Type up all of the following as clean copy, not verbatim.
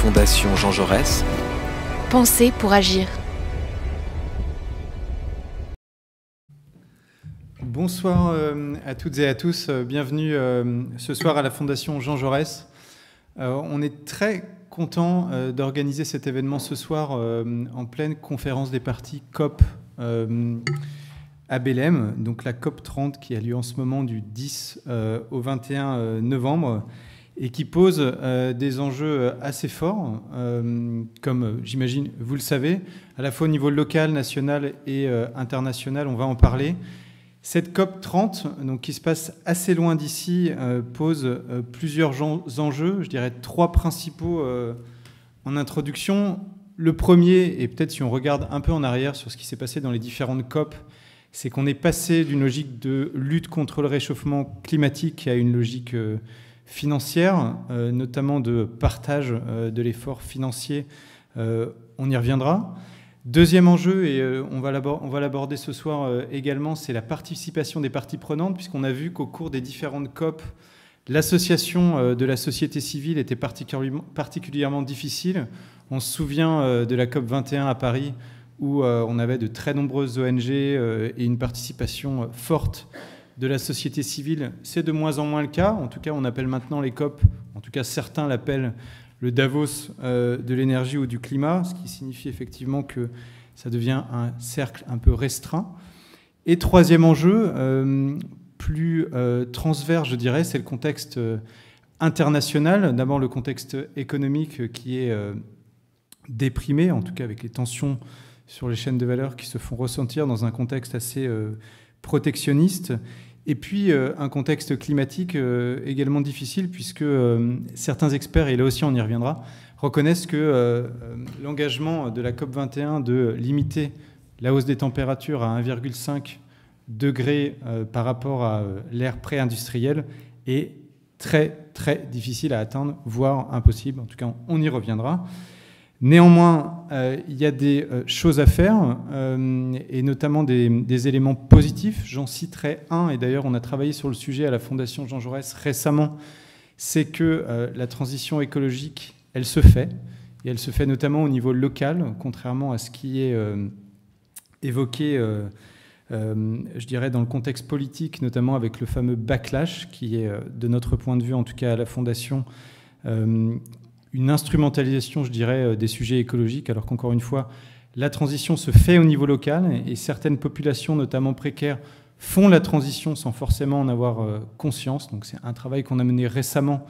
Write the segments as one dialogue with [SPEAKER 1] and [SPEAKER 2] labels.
[SPEAKER 1] Fondation Jean Jaurès.
[SPEAKER 2] Penser pour agir.
[SPEAKER 3] Bonsoir à toutes et à tous. Bienvenue ce soir à la Fondation Jean Jaurès. On est très content d'organiser cet événement ce soir en pleine conférence des partis COP à Belém, donc la COP 30 qui a lieu en ce moment du 10 au 21 novembre et qui pose des enjeux assez forts, comme j'imagine vous le savez, à la fois au niveau local, national et international, on va en parler. Cette COP 30, donc, qui se passe assez loin d'ici, pose plusieurs enjeux, je dirais trois principaux en introduction. Le premier, et peut-être si on regarde un peu en arrière sur ce qui s'est passé dans les différentes COP, c'est qu'on est passé d'une logique de lutte contre le réchauffement climatique à une logique financière, notamment de partage de l'effort financier. On y reviendra. Deuxième enjeu, et on va l'aborder ce soir également, c'est la participation des parties prenantes, puisqu'on a vu qu'au cours des différentes COP, l'association de la société civile était particulièrement difficile. On se souvient de la COP 21 à Paris, où on avait de très nombreuses ONG et une participation forte de la société civile. C'est de moins en moins le cas. En tout cas, on appelle maintenant les COP, en tout cas certains l'appellent le Davos de l'énergie ou du climat, ce qui signifie effectivement que ça devient un cercle un peu restreint. Et troisième enjeu, plus transverse, je dirais, c'est le contexte international. D'abord, le contexte économique qui est déprimé, en tout cas avec les tensions sur les chaînes de valeur qui se font ressentir dans un contexte assez protectionniste. Et puis un contexte climatique également difficile, puisque certains experts, et là aussi on y reviendra, reconnaissent que l'engagement de la COP21 de limiter la hausse des températures à 1,5 degré par rapport à l'ère pré-industrielle est très très difficile à atteindre, voire impossible. En tout cas, on y reviendra. Néanmoins, il y a des choses à faire, et notamment des éléments positifs. J'en citerai un, et d'ailleurs on a travaillé sur le sujet à la Fondation Jean Jaurès récemment, c'est que la transition écologique, elle se fait, et elle se fait notamment au niveau local, contrairement à ce qui est évoqué, je dirais, dans le contexte politique, notamment avec le fameux backlash, qui est, de notre point de vue, en tout cas à la Fondation, une instrumentalisation, je dirais, des sujets écologiques, alors qu'encore une fois, la transition se fait au niveau local et certaines populations, notamment précaires, font la transition sans forcément en avoir conscience. Donc c'est un travail qu'on a mené récemment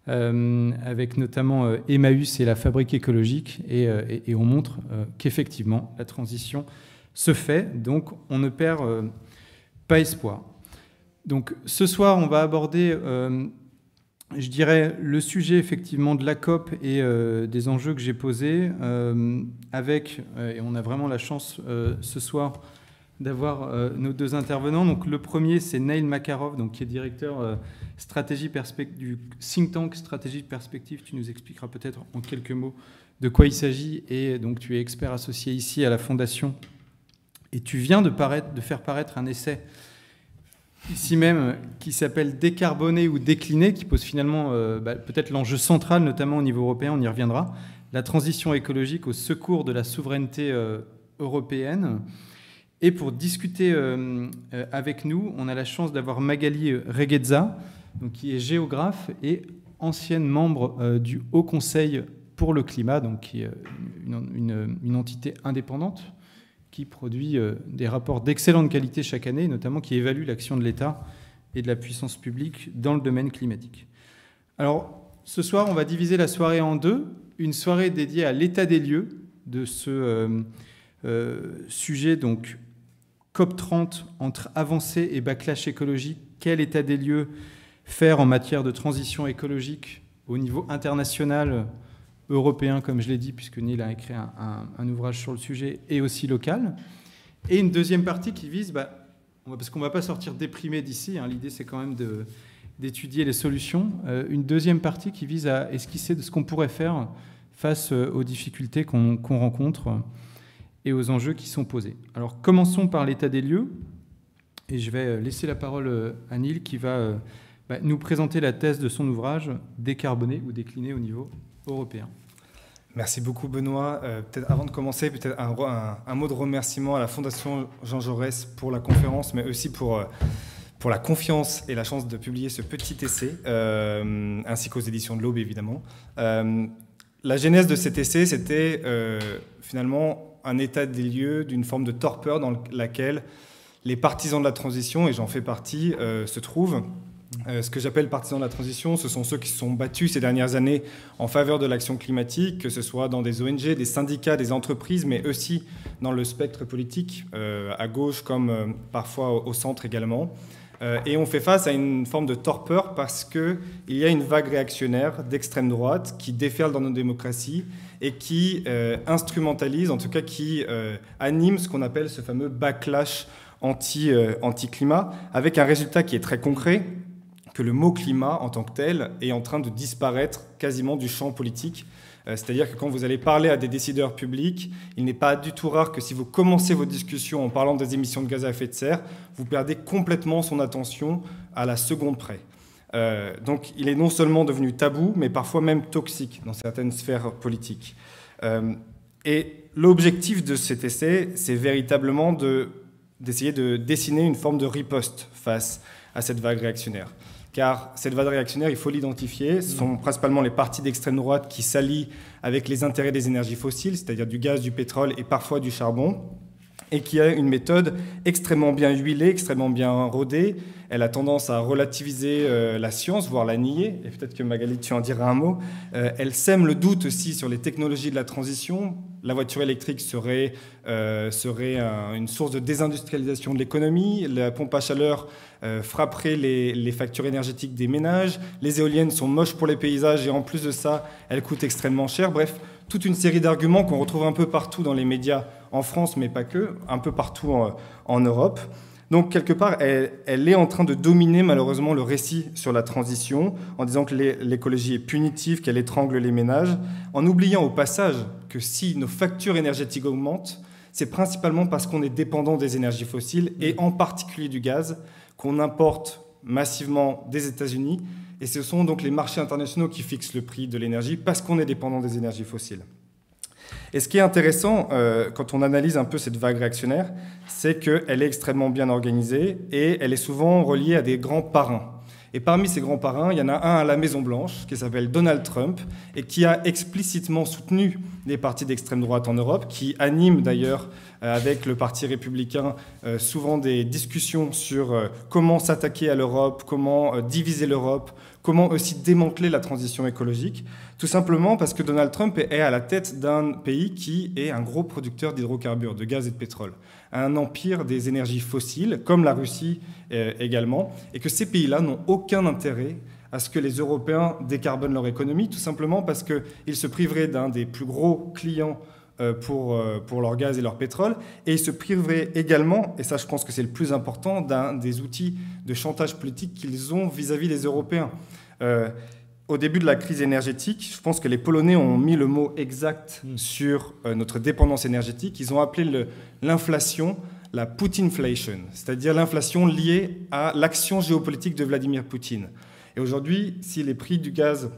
[SPEAKER 3] avec notamment Emmaüs et la Fabrique écologique et on montre qu'effectivement, la transition se fait, donc on ne perd pas espoir. Donc ce soir, on va aborder je dirais le sujet effectivement de la COP et des enjeux que j'ai posés avec, et on a vraiment la chance ce soir d'avoir nos deux intervenants. Donc le premier, c'est Neil Makarov, donc, qui est directeur stratégie du think tank Stratégie de Perspective. Tu nous expliqueras peut-être en quelques mots de quoi il s'agit. Et donc tu es expert associé ici à la Fondation. Et tu viens de faire paraître un essai ici même, qui s'appelle Décarboner ou décliner, qui pose finalement peut-être l'enjeu central, notamment au niveau européen, on y reviendra, la transition écologique au secours de la souveraineté européenne. Et pour discuter avec nous, on a la chance d'avoir Magali Reguezza, donc, qui est géographe et ancienne membre du Haut Conseil pour le climat, donc, qui est une entité indépendante, qui produit des rapports d'excellente qualité chaque année, notamment qui évalue l'action de l'État et de la puissance publique dans le domaine climatique. Alors, ce soir, on va diviser la soirée en deux. Une soirée dédiée à l'état des lieux de ce sujet, donc COP 30, entre avancée et backlash écologique. Quel état des lieux faire en matière de transition écologique au niveau international, européen, comme je l'ai dit, puisque Neil a écrit un ouvrage sur le sujet, et aussi local. Et une deuxième partie qui vise, parce qu'on ne va pas sortir déprimé d'ici, hein, l'idée c'est quand même d'étudier les solutions, une deuxième partie qui vise à esquisser de ce qu'on pourrait faire face aux difficultés qu'on rencontre et aux enjeux qui sont posés. Alors commençons par l'état des lieux, et je vais laisser la parole à Neil qui va nous présenter la thèse de son ouvrage « Décarboner ou décliner au niveau européen ».
[SPEAKER 1] Merci beaucoup Benoît. Peut-être avant de commencer, peut-être un mot de remerciement à la Fondation Jean Jaurès pour la conférence, mais aussi pour la confiance et la chance de publier ce petit essai, ainsi qu'aux éditions de l'Aube évidemment. La genèse de cet essai, c'était finalement un état des lieux d'une forme de torpeur dans laquelle les partisans de la transition, et j'en fais partie, se trouvent. Ce que j'appelle partisans de la transition, ce sont ceux qui se sont battus ces dernières années en faveur de l'action climatique, que ce soit dans des ONG, des syndicats, des entreprises, mais aussi dans le spectre politique, à gauche comme parfois au centre également. Et on fait face à une forme de torpeur parce qu'il y a une vague réactionnaire d'extrême droite qui déferle dans nos démocraties et qui instrumentalise, en tout cas qui anime ce qu'on appelle ce fameux backlash anti-climat, avec un résultat qui est très concret, que le mot climat en tant que tel est en train de disparaître quasiment du champ politique. C'est-à-dire que quand vous allez parler à des décideurs publics, il n'est pas du tout rare que si vous commencez vos discussions en parlant des émissions de gaz à effet de serre, vous perdez complètement son attention à la seconde près. Donc il est non seulement devenu tabou, mais parfois même toxique dans certaines sphères politiques. Et l'objectif de cet essai, c'est véritablement d'essayer de dessiner une forme de riposte face à cette vague réactionnaire. Car cette vague réactionnaire, il faut l'identifier, ce sont principalement les partis d'extrême droite qui s'allient avec les intérêts des énergies fossiles, c'est-à-dire du gaz, du pétrole et parfois du charbon, et qui a une méthode extrêmement bien huilée, extrêmement bien rodée. Elle a tendance à relativiser la science, voire la nier, et peut-être que Magali, tu en diras un mot. Elle sème le doute aussi sur les technologies de la transition. La voiture électrique serait une source de désindustrialisation de l'économie. La pompe à chaleur frapperait les factures énergétiques des ménages. Les éoliennes sont moches pour les paysages et en plus de ça, elles coûtent extrêmement cher. Bref, toute une série d'arguments qu'on retrouve un peu partout dans les médias en France, mais pas que, un peu partout en Europe. Donc, quelque part, elle est en train de dominer malheureusement le récit sur la transition en disant que l'écologie est punitive, qu'elle étrangle les ménages, en oubliant au passage que si nos factures énergétiques augmentent, c'est principalement parce qu'on est dépendant des énergies fossiles et en particulier du gaz qu'on importe massivement des États-Unis. Et ce sont donc les marchés internationaux qui fixent le prix de l'énergie parce qu'on est dépendant des énergies fossiles. Et ce qui est intéressant, quand on analyse un peu cette vague réactionnaire, c'est qu'elle est extrêmement bien organisée et elle est souvent reliée à des grands parrains. Et parmi ces grands parrains, il y en a un à la Maison-Blanche qui s'appelle Donald Trump et qui a explicitement soutenu les partis d'extrême droite en Europe, qui anime d'ailleurs avec le Parti républicain souvent des discussions sur comment s'attaquer à l'Europe, comment diviser l'Europe, comment aussi démanteler la transition écologique, tout simplement parce que Donald Trump est à la tête d'un pays qui est un gros producteur d'hydrocarbures, de gaz et de pétrole, un empire des énergies fossiles, comme la Russie également, et que ces pays-là n'ont aucun intérêt à ce que les Européens décarbonent leur économie, tout simplement parce qu'ils se priveraient d'un des plus gros clients pour leur gaz et leur pétrole, et ils se priveraient également, et ça je pense que c'est le plus important, d'un des outils de chantage politique qu'ils ont vis-à-vis des Européens. Au début de la crise énergétique, je pense que les Polonais ont mis le mot exact sur notre dépendance énergétique. Ils ont appelé l'inflation la Putinflation, c'est-à-dire l'inflation liée à l'action géopolitique de Vladimir Poutine. Et aujourd'hui, si les prix du gaz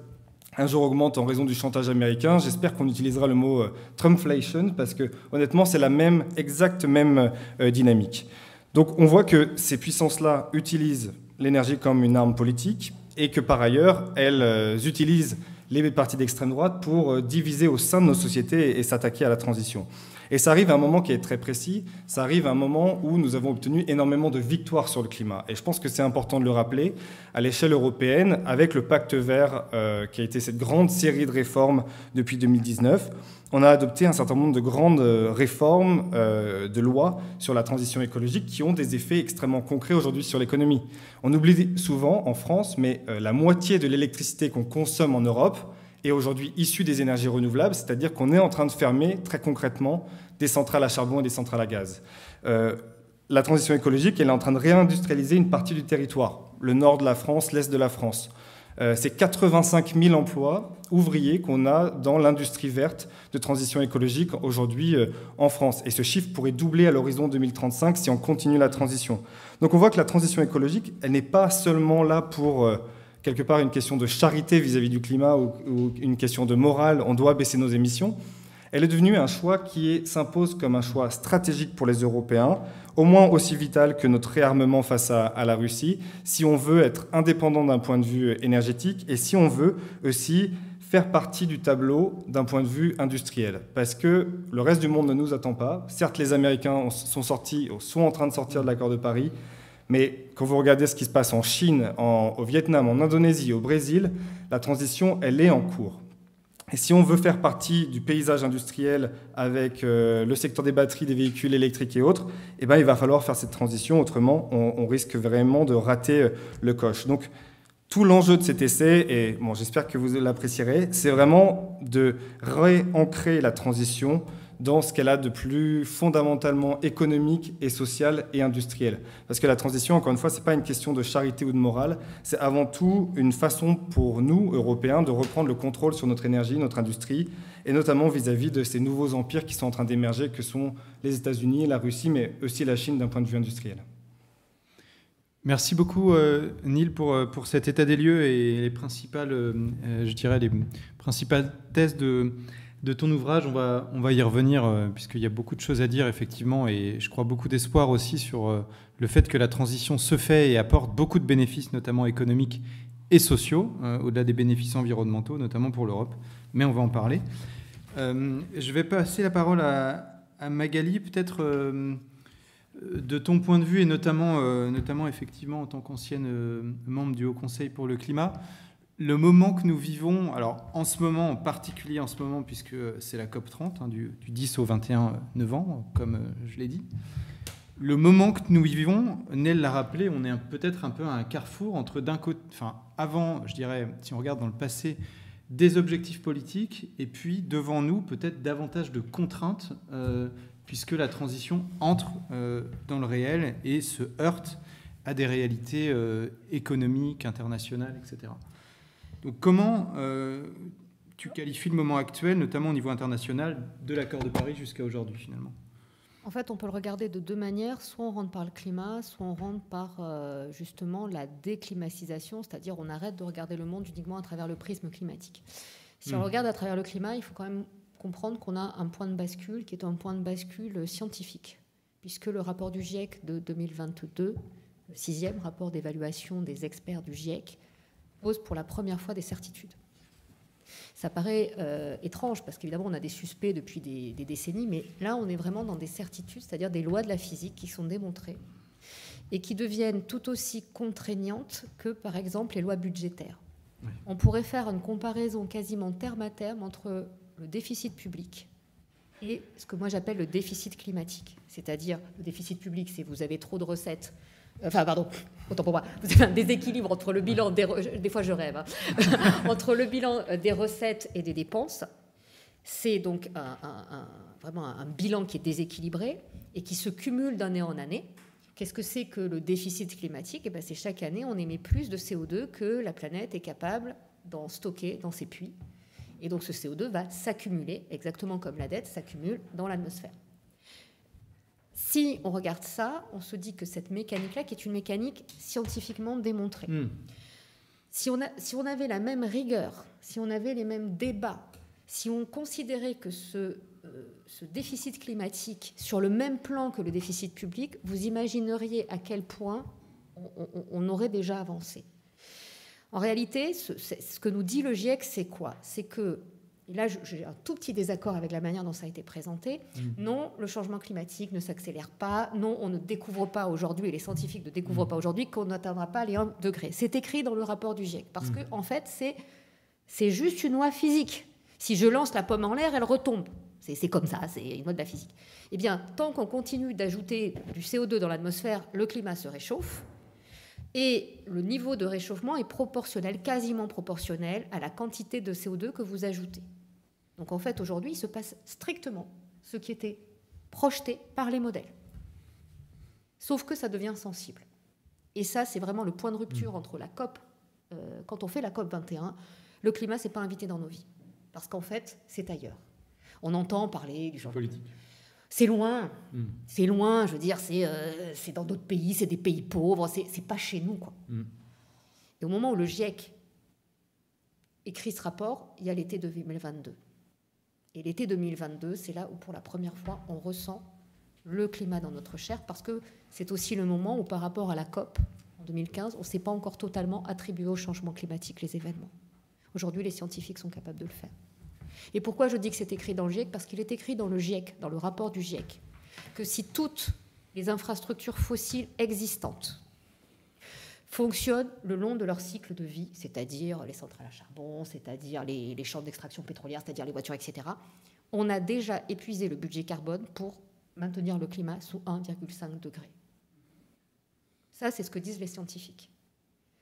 [SPEAKER 1] un jour augmentent en raison du chantage américain, j'espère qu'on utilisera le mot Trumpflation, parce que honnêtement, c'est la exacte même dynamique. Donc on voit que ces puissances-là utilisent l'énergie comme une arme politique, et que par ailleurs, elles utilisent les partis d'extrême droite pour diviser au sein de nos sociétés et s'attaquer à la transition. Et ça arrive à un moment qui est très précis, ça arrive à un moment où nous avons obtenu énormément de victoires sur le climat. Et je pense que c'est important de le rappeler, à l'échelle européenne, avec le Pacte vert, qui a été cette grande série de réformes depuis 2019, on a adopté un certain nombre de grandes réformes de lois sur la transition écologique qui ont des effets extrêmement concrets aujourd'hui sur l'économie. On oublie souvent en France, mais la moitié de l'électricité qu'on consomme en Europe est aujourd'hui issue des énergies renouvelables, c'est-à-dire qu'on est en train de fermer très concrètement des centrales à charbon et des centrales à gaz. La transition écologique, elle est en train de réindustrialiser une partie du territoire, le nord de la France, l'est de la France. C'est 85 000 emplois ouvriers qu'on a dans l'industrie verte de transition écologique aujourd'hui en France. Et ce chiffre pourrait doubler à l'horizon 2035 si on continue la transition. Donc on voit que la transition écologique, elle n'est pas seulement là pour quelque part une question de charité vis-à-vis du climat ou une question de morale, on doit baisser nos émissions. Elle est devenue un choix qui s'impose comme un choix stratégique pour les Européens, au moins aussi vital que notre réarmement face à la Russie, si on veut être indépendant d'un point de vue énergétique et si on veut aussi faire partie du tableau d'un point de vue industriel. Parce que le reste du monde ne nous attend pas. Certes, les Américains sont en train de sortir de l'accord de Paris, mais quand vous regardez ce qui se passe en Chine, au Vietnam, en Indonésie, au Brésil, la transition, elle est en cours. Et si on veut faire partie du paysage industriel avec le secteur des batteries, des véhicules électriques et autres, eh ben, il va falloir faire cette transition, autrement on risque vraiment de rater le coche. Donc tout l'enjeu de cet essai, et bon, j'espère que vous l'apprécierez, c'est vraiment de réancrer la transition dans ce qu'elle a de plus fondamentalement économique et social et industriel. Parce que la transition, encore une fois, ce n'est pas une question de charité ou de morale, c'est avant tout une façon pour nous, Européens, de reprendre le contrôle sur notre énergie, notre industrie, et notamment vis-à-vis de ces nouveaux empires qui sont en train d'émerger, que sont les États-Unis, la Russie, mais aussi la Chine d'un point de vue industriel.
[SPEAKER 3] Merci beaucoup, Neil, pour cet état des lieux et les principales, je dirais, les principales thèses de ton ouvrage. On va y revenir, puisqu'il y a beaucoup de choses à dire, effectivement, et je crois beaucoup d'espoir aussi sur le fait que la transition se fait et apporte beaucoup de bénéfices, notamment économiques et sociaux, au-delà des bénéfices environnementaux, notamment pour l'Europe. Mais on va en parler. Je vais passer la parole à Magali, peut-être... de ton point de vue, et notamment effectivement en tant qu'ancienne membre du Haut Conseil pour le climat, le moment que nous vivons, alors en ce moment, en particulier en ce moment, puisque c'est la COP30, du 10 au 21 novembre, comme je l'ai dit, le moment que nous vivons, Neil l'a rappelé, on est peut-être un peu à un carrefour entre d'un côté, enfin avant, je dirais, si on regarde dans le passé, des objectifs politiques, et puis devant nous, peut-être davantage de contraintes, puisque la transition entre dans le réel et se heurte à des réalités économiques, internationales, etc. Donc comment tu qualifies le moment actuel, notamment au niveau international, de l'accord de Paris jusqu'à aujourd'hui, finalement ?
[SPEAKER 4] En fait, on peut le regarder de deux manières. Soit on rentre par le climat, soit on rentre par justement la déclimatisation, c'est-à-dire on arrête de regarder le monde uniquement à travers le prisme climatique. Si on regarde à travers le climat, il faut quand même comprendre qu'on a un point de bascule qui est un point de bascule scientifique, puisque le rapport du GIEC de 2022, le 6e rapport d'évaluation des experts du GIEC, pose pour la première fois des certitudes. Ça paraît étrange, parce qu'évidemment, on a des suspects depuis des décennies, mais là, on est vraiment dans des certitudes, c'est-à-dire des lois de la physique qui sont démontrées et qui deviennent tout aussi contraignantes que, par exemple, les lois budgétaires. Oui. On pourrait faire une comparaison quasiment terme à terme entre le déficit public et ce que moi j'appelle le déficit climatique. C'est-à-dire, le déficit public, c'est vous avez trop de recettes. Enfin, pardon, autant pour moi. Vous avez un déséquilibre entre le bilan des fois je rêve, entre le bilan des recettes et des dépenses. C'est donc vraiment un bilan qui est déséquilibré et qui se cumule d'année en année. Qu'est-ce que c'est que le déficit climatique ? Eh bien, c'est chaque année, on émet plus de CO2 que la planète est capable d'en stocker dans ses puits. Et donc ce CO2 va s'accumuler, exactement comme la dette s'accumule dans l'atmosphère. Si on regarde ça, on se dit que cette mécanique-là, qui est une mécanique scientifiquement démontrée, si on avait la même rigueur, si on avait les mêmes débats, si on considérait que ce déficit climatique sur le même plan que le déficit public, vous imagineriez à quel point on aurait déjà avancé. En réalité, ce que nous dit le GIEC, c'est quoi ? C'est que, et là j'ai un tout petit désaccord avec la manière dont ça a été présenté, non, le changement climatique ne s'accélère pas, non, on ne découvre pas aujourd'hui, et les scientifiques ne découvrent pas aujourd'hui qu'on n'atteindra pas les 1 degré. C'est écrit dans le rapport du GIEC, parce que en fait, c'est juste une loi physique. Si je lance la pomme en l'air, elle retombe. C'est comme ça, c'est une loi de la physique. Eh bien, tant qu'on continue d'ajouter du CO2 dans l'atmosphère, le climat se réchauffe. Et le niveau de réchauffement est proportionnel, quasiment proportionnel à la quantité de CO2 que vous ajoutez. Donc en fait, aujourd'hui, il se passe strictement ce qui était projeté par les modèles. Sauf que ça devient sensible. Et ça, c'est vraiment le point de rupture entre la COP, quand on fait la COP 21, le climat, c'est pas invité dans nos vies. Parce qu'en fait, c'est ailleurs. On entend parler du changement politique. C'est loin, je veux dire, c'est dans d'autres pays, c'est des pays pauvres, c'est pas chez nous, quoi. Et au moment où le GIEC écrit ce rapport, il y a l'été 2022. Et l'été 2022, c'est là où pour la première fois, on ressent le climat dans notre chair, parce que c'est aussi le moment où par rapport à la COP en 2015, on ne s'est pas encore totalement attribué au changement climatique les événements. Aujourd'hui, les scientifiques sont capables de le faire. Et pourquoi je dis que c'est écrit dans le GIEC? Parce qu'il est écrit dans le GIEC, dans le rapport du GIEC, que si toutes les infrastructures fossiles existantes fonctionnent le long de leur cycle de vie, c'est-à-dire les centrales à charbon, c'est-à-dire les champs d'extraction pétrolière, c'est-à-dire les voitures, etc., on a déjà épuisé le budget carbone pour maintenir le climat sous 1,5 degré. Ça, c'est ce que disent les scientifiques.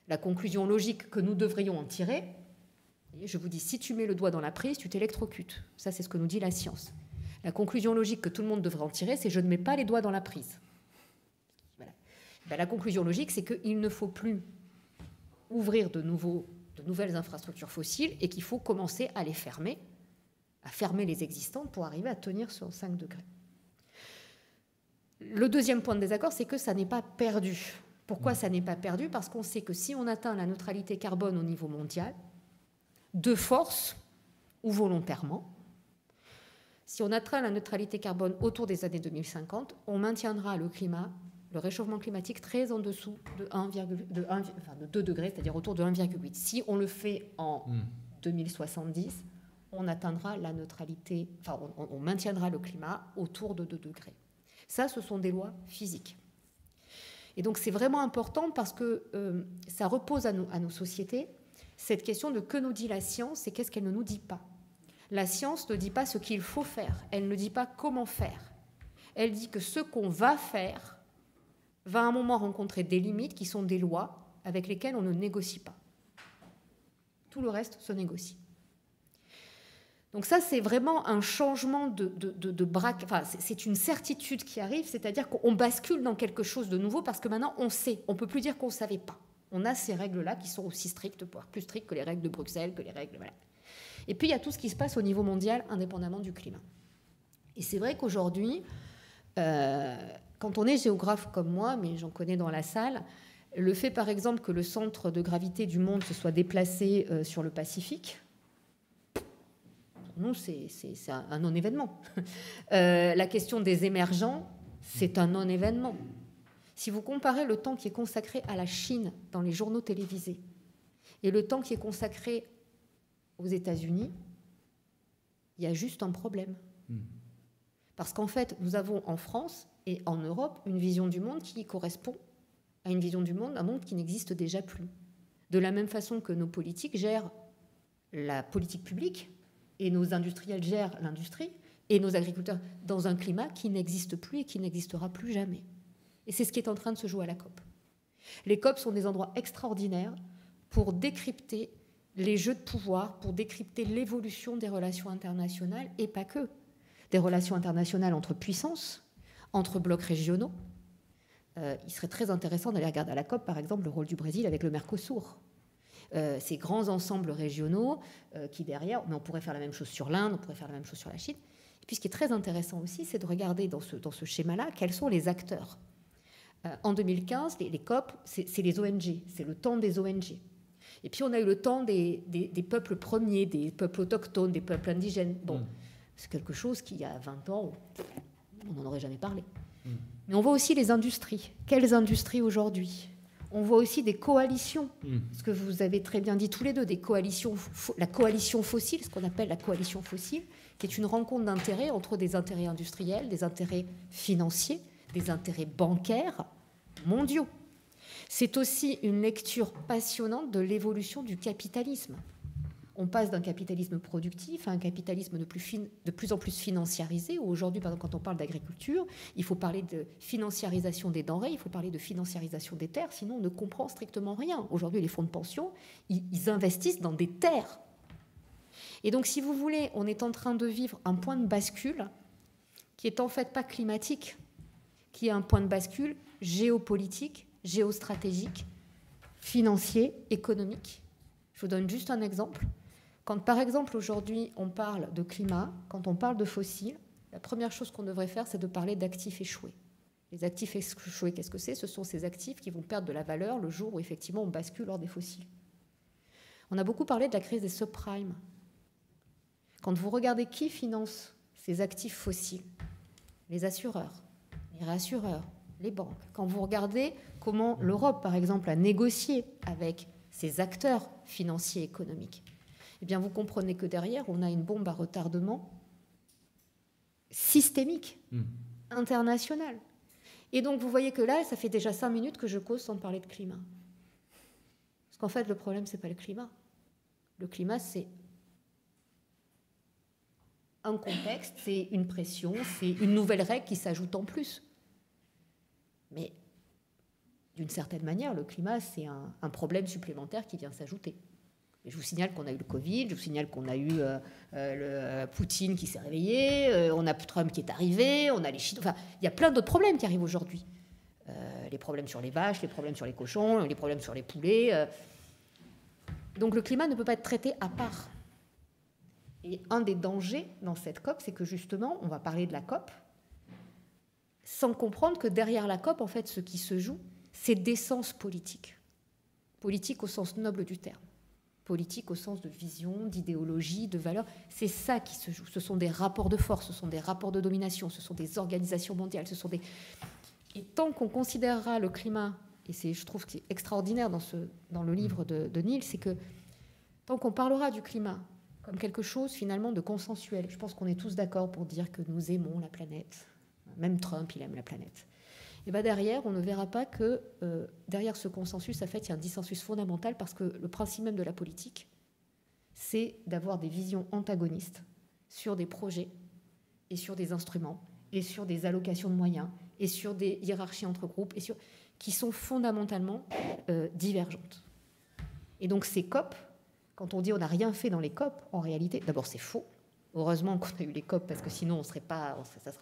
[SPEAKER 4] La conclusion logique que nous devrions en tirer, je vous dis, si tu mets le doigt dans la prise, tu t'électrocutes. Ça, c'est ce que nous dit la science. La conclusion logique que tout le monde devrait en tirer, c'est je ne mets pas les doigts dans la prise. Voilà. Ben, la conclusion logique, c'est qu'il ne faut plus ouvrir de nouvelles infrastructures fossiles et qu'il faut commencer à les fermer, à fermer les existantes pour arriver à tenir sur 5 degrés. Le deuxième point de désaccord, c'est que ça n'est pas perdu. Pourquoi ça n'est pas perdu? Parce qu'on sait que si on atteint la neutralité carbone au niveau mondial, de force ou volontairement, si on atteint la neutralité carbone autour des années 2050, on maintiendra le climat, le réchauffement climatique très en dessous de 2 degrés, c'est-à-dire autour de 1,8. Si on le fait en 2070, on atteindra la neutralité, enfin on maintiendra le climat autour de 2 degrés. Ça, ce sont des lois physiques. Et donc c'est vraiment important parce que ça repose à nos sociétés cette question de que nous dit la science et qu'est-ce qu'elle ne nous dit pas. La science ne dit pas ce qu'il faut faire, elle ne dit pas comment faire. Elle dit que ce qu'on va faire va à un moment rencontrer des limites qui sont des lois avec lesquelles on ne négocie pas. Tout le reste se négocie. Donc ça, c'est vraiment un changement de braque. Enfin, c'est une certitude qui arrive, c'est-à-dire qu'on bascule dans quelque chose de nouveau parce que maintenant, on sait. On ne peut plus dire qu'on ne savait pas. On a ces règles-là qui sont aussi strictes, voire plus strictes que les règles de Bruxelles, que les règles... Voilà. Et puis, il y a tout ce qui se passe au niveau mondial, indépendamment du climat. Et c'est vrai qu'aujourd'hui, quand on est géographe comme moi, mais j'en connais dans la salle, le fait, par exemple, que le centre de gravité du monde se soit déplacé sur le Pacifique, pour nous, c'est un non-événement. La question des émergents, c'est un non-événement. Si vous comparez le temps qui est consacré à la Chine dans les journaux télévisés et le temps qui est consacré aux États-Unis, il y a juste un problème. Parce qu'en fait, nous avons en France et en Europe une vision du monde qui correspond à une vision du monde, un monde qui n'existe déjà plus. De la même façon que nos politiques gèrent la politique publique et nos industriels gèrent l'industrie et nos agriculteurs dans un climat qui n'existe plus et qui n'existera plus jamais. Et c'est ce qui est en train de se jouer à la COP. Les COP sont des endroits extraordinaires pour décrypter les jeux de pouvoir, pour décrypter l'évolution des relations internationales, et pas que. Des relations internationales entre puissances, entre blocs régionaux. Il serait très intéressant d'aller regarder à la COP, par exemple, le rôle du Brésil avec le Mercosur. Ces grands ensembles régionaux qui, derrière... Mais on pourrait faire la même chose sur l'Inde, on pourrait faire la même chose sur la Chine. Et puis, ce qui est très intéressant aussi, c'est de regarder dans ce schéma-là quels sont les acteurs. En 2015, les COP, c'est les ONG, c'est le temps des ONG. Et puis on a eu le temps des peuples premiers, des peuples autochtones, des peuples indigènes. Bon, c'est quelque chose qui, il y a 20 ans, on n'en aurait jamais parlé. Mais on voit aussi les industries. Quelles industries aujourd'hui? On voit aussi des coalitions, ce que vous avez très bien dit tous les deux, des coalitions, la coalition fossile, ce qu'on appelle la coalition fossile, qui est une rencontre d'intérêts entre des intérêts industriels, des intérêts financiers, des intérêts bancaires mondiaux. C'est aussi une lecture passionnante de l'évolution du capitalisme. On passe d'un capitalisme productif à un capitalisme de plus en plus financiarisé, où aujourd'hui, par exemple, quand on parle d'agriculture, il faut parler de financiarisation des denrées, il faut parler de financiarisation des terres, sinon on ne comprend strictement rien. Aujourd'hui, les fonds de pension, ils investissent dans des terres. Et donc, si vous voulez, on est en train de vivre un point de bascule qui est en fait pas climatique, qui est un point de bascule géopolitique, géostratégique, financier, économique. Je vous donne juste un exemple. Quand, par exemple, aujourd'hui, on parle de climat, quand on parle de fossiles, la première chose qu'on devrait faire, c'est de parler d'actifs échoués. Les actifs échoués, qu'est-ce que c'est? Ce sont ces actifs qui vont perdre de la valeur le jour où, effectivement, on bascule hors des fossiles. On a beaucoup parlé de la crise des subprimes. Quand vous regardez qui finance ces actifs fossiles, les assureurs, les réassureurs, les banques, quand vous regardez comment l'Europe, par exemple, a négocié avec ces acteurs financiers et économiques, eh bien, vous comprenez que derrière, on a une bombe à retardement systémique, internationale. Et donc, vous voyez que là, ça fait déjà 5 minutes que je cause sans parler de climat. Parce qu'en fait, le problème, ce n'est pas le climat. Le climat, c'est un contexte, c'est une pression, c'est une nouvelle règle qui s'ajoute en plus. Mais d'une certaine manière, le climat, c'est un problème supplémentaire qui vient s'ajouter. Et je vous signale qu'on a eu le Covid, je vous signale qu'on a eu Poutine qui s'est réveillé, on a Trump qui est arrivé, on a les Chinois. Enfin, il y a plein d'autres problèmes qui arrivent aujourd'hui. Les problèmes sur les vaches, les problèmes sur les cochons, les problèmes sur les poulets. Donc le climat ne peut pas être traité à part. Et un des dangers dans cette COP, c'est que justement, on va parler de la COP, sans comprendre que derrière la COP, en fait, ce qui se joue, c'est d'essence politique. Politique au sens noble du terme. Politique au sens de vision, d'idéologie, de valeur. C'est ça qui se joue. Ce sont des rapports de force, ce sont des rapports de domination, ce sont des organisations mondiales, ce sont des... Et tant qu'on considérera le climat, et c'est, je trouve, ce qui est extraordinaire dans le livre de Neil, c'est que tant qu'on parlera du climat comme quelque chose finalement de consensuel, je pense qu'on est tous d'accord pour dire que nous aimons la planète. Même Trump, il aime la planète. Et bien derrière, on ne verra pas que derrière ce consensus, en fait, il y a un dissensus fondamental parce que le principe même de la politique, c'est d'avoir des visions antagonistes sur des projets et sur des instruments et sur des allocations de moyens et sur des hiérarchies entre groupes et qui sont fondamentalement divergentes. Et donc ces COP, quand on dit on n'a rien fait dans les COP, en réalité, d'abord c'est faux. Heureusement qu'on a eu les COP parce que sinon ça serait